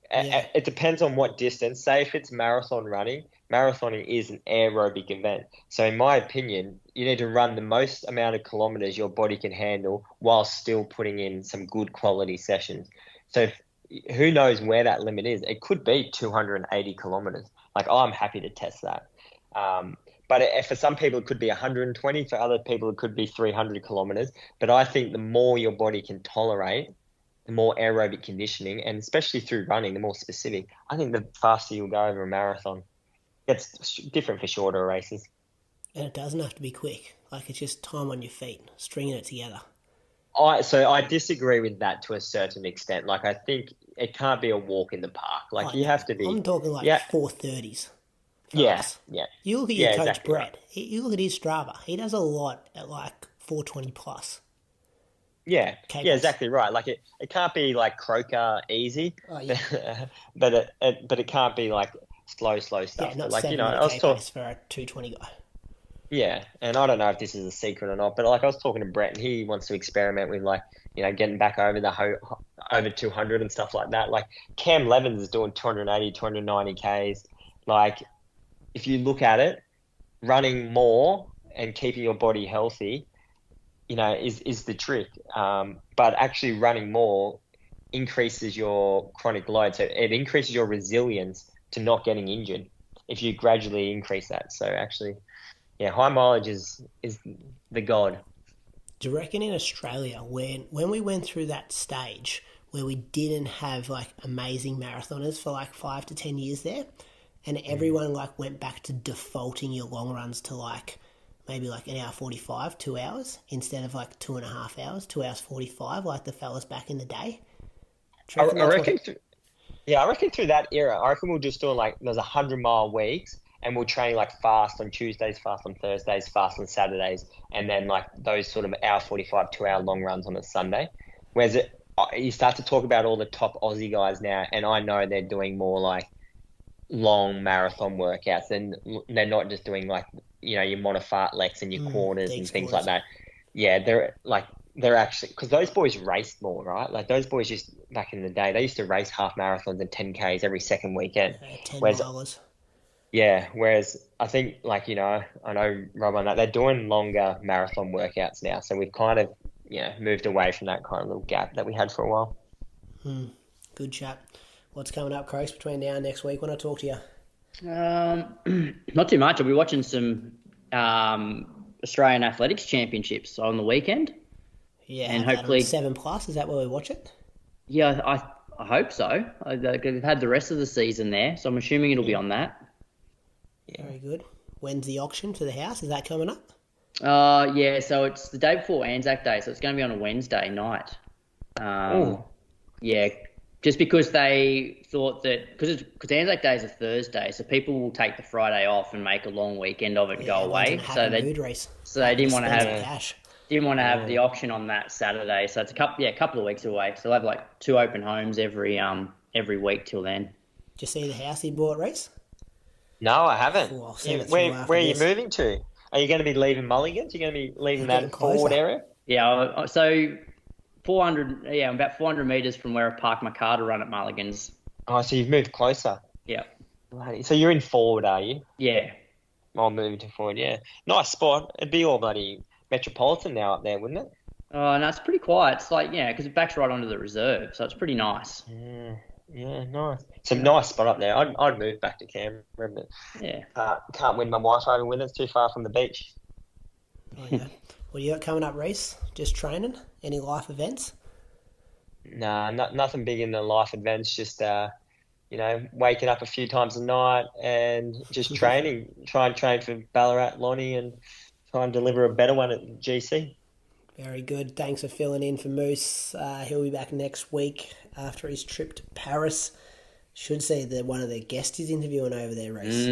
And it depends on what distance. Say if it's marathon running, marathoning is an aerobic event. So in my opinion, you need to run the most amount of kilometers your body can handle while still putting in some good quality sessions. So who knows where that limit is? It could be 280 kilometers. I'm happy to test that. But for some people, it could be 120. For other people, it could be 300 kilometers. But I think the more your body can tolerate, the more aerobic conditioning, and especially through running, the more specific, I think the faster you'll go over a marathon. It's different for shorter races. And it doesn't have to be quick. Like, it's just time on your feet, stringing it together. So I disagree with that to a certain extent. Like, I think it can't be a walk in the park. Like, you have to be. I'm talking like 4:30s. Yeah. You look at your coach, exactly Brett. right. You look at his Strava. He does a lot at like 4:20 plus. Yeah, exactly right. Like, it can't be like croaker easy, but it can't be like slow stuff. Yeah, not like, I was talking for a 2:20 guy. Yeah, and I don't know if this is a secret or not, but like I was talking to Brett, and he wants to experiment with like, getting back over over 200 and stuff like that. Like Cam Levins is doing 280, 290 Ks. Like, if you look at it, running more and keeping your body healthy, is the trick. But actually running more increases your chronic load, so it increases your resilience to not getting injured if you gradually increase that. So actually, high mileage is the god. Do you reckon in Australia, when we went through that stage where we didn't have like amazing marathoners for like 5 to 10 years there, and everyone like went back to defaulting your long runs to like maybe like an hour 45, 2 hours, instead of like 2.5 hours, 2 hours 45, like the fellas back in the day? I reckon through that era, I reckon we'll just do like those 100-mile weeks. And we'll train like fast on Tuesdays, fast on Thursdays, fast on Saturdays, and then like those sort of hour 45, 2 hour long runs on a Sunday. Whereas you start to talk about all the top Aussie guys now, and I know they're doing more like long marathon workouts, and they're not just doing like, your monofartlex and your quarters and things like that. Yeah, they're actually, because those boys raced more, right? Like those boys just back in the day, they used to race half marathons and 10Ks every second weekend. 10 miles. Yeah, whereas I think, like, I know, Rob, on that, they're doing longer marathon workouts now. So we've kind of, moved away from that kind of little gap that we had for a while. Good chat. What's coming up, Croaks, between now and next week when I talk to you? Not too much. I'll be watching some Australian Athletics Championships on the weekend. Yeah, and hopefully 7+. Is that where we watch it? Yeah, I hope so. They've had the rest of the season there, so I'm assuming it'll be on that. Very good. When's the auction for the house? Is that coming up? Yeah, so it's the day before Anzac Day, so it's going to be on a Wednesday night. Yeah, just because they thought that, because Anzac Day is a Thursday, so people will take the Friday off and make a long weekend of it and go away. So they didn't want to have the auction on that Saturday. So it's a couple of weeks away. So they'll have like 2 open homes every week till then. Did you see the house he bought, Reece? No, I haven't. Where are you moving to? Are you going to be leaving Mulligan's? Are you going to be leaving that forward area? Yeah, so 400. Yeah, I'm about 400 meters from where I parked my car to run at Mulligan's. Oh, so you've moved closer. Yeah. So you're in forward, are you? Yeah. I'm moving to forward. Yeah, nice spot. It'd be all bloody metropolitan now up there, wouldn't it? Oh, no, it's pretty quiet. It's like, because it backs right onto the reserve, so it's pretty nice. Yeah, nice. It's a nice spot up there. I'd move back to Canberra, but can't win my wife over with it. It's too far from the beach. Oh, yeah. What do you got coming up, Reece? Just training? Any life events? Nah, nothing big in the life events. Just waking up a few times a night and just training. Try and train for Ballarat, Lonnie, and try and deliver a better one at GC. Very good. Thanks for filling in for Moose. He'll be back next week after his trip to Paris. Should see that one of the guests he's interviewing over there, Reece.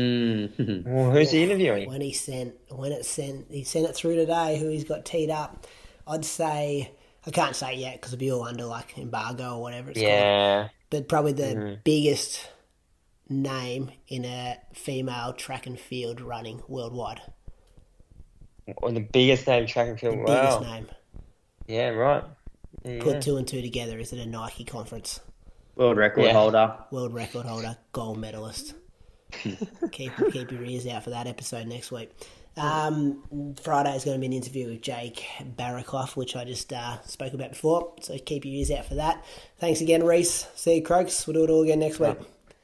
Well, who's he interviewing? He sent it through today. Who he's got teed up? I'd say, I can't say yet because it'll be all under like embargo or whatever it's called. But probably the biggest name in a female track and field running worldwide. Or the biggest name track and field. Biggest name. Yeah, right. Put 2 and 2 together. Is it a Nike conference? World record holder. World record holder. Gold medalist. keep your ears out for that episode next week. Friday is going to be an interview with Jake Barraclough, which I just spoke about before. So keep your ears out for that. Thanks again, Reece. See you, Croaks. We'll do it all again next week.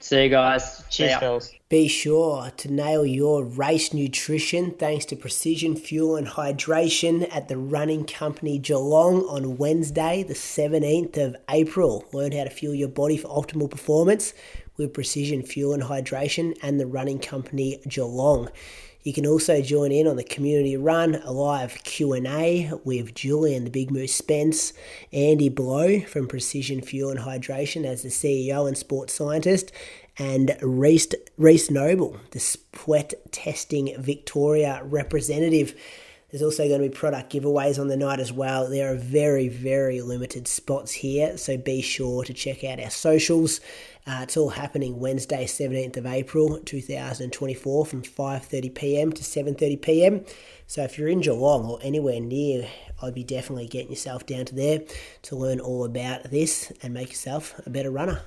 See you guys. Cheers, fellas. Be sure to nail your race nutrition thanks to Precision Fuel and Hydration at the Running Company Geelong on Wednesday, the 17th of April. Learn how to fuel your body for optimal performance with Precision Fuel and Hydration and the Running Company Geelong. You can also join in on the community run, a live Q&A with Julian, the Big Moose Spence, Andy Blow from Precision Fuel and Hydration as the CEO and sports scientist, and Reece Noble, the Sweat Testing Victoria representative. There's also going to be product giveaways on the night as well. There are very, very limited spots here, so be sure to check out our socials. It's all happening Wednesday, 17th of April, 2024 from 5:30pm to 7:30pm. So if you're in Geelong or anywhere near, I'd be definitely getting yourself down to there to learn all about this and make yourself a better runner.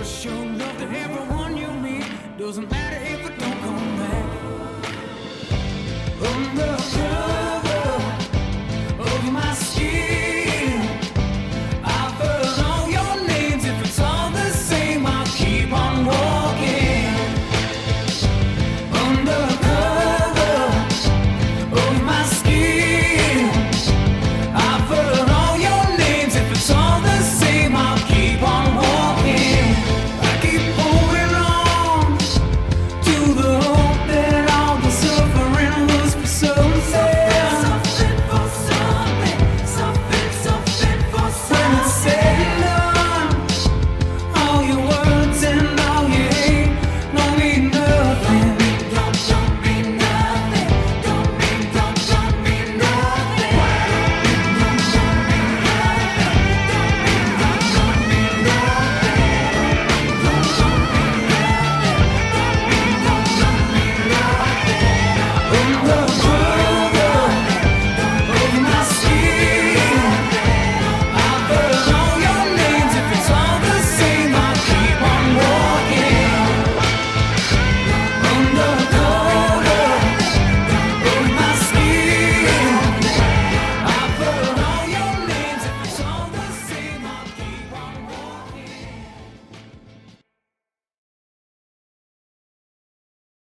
Show love to everyone you meet. Doesn't matter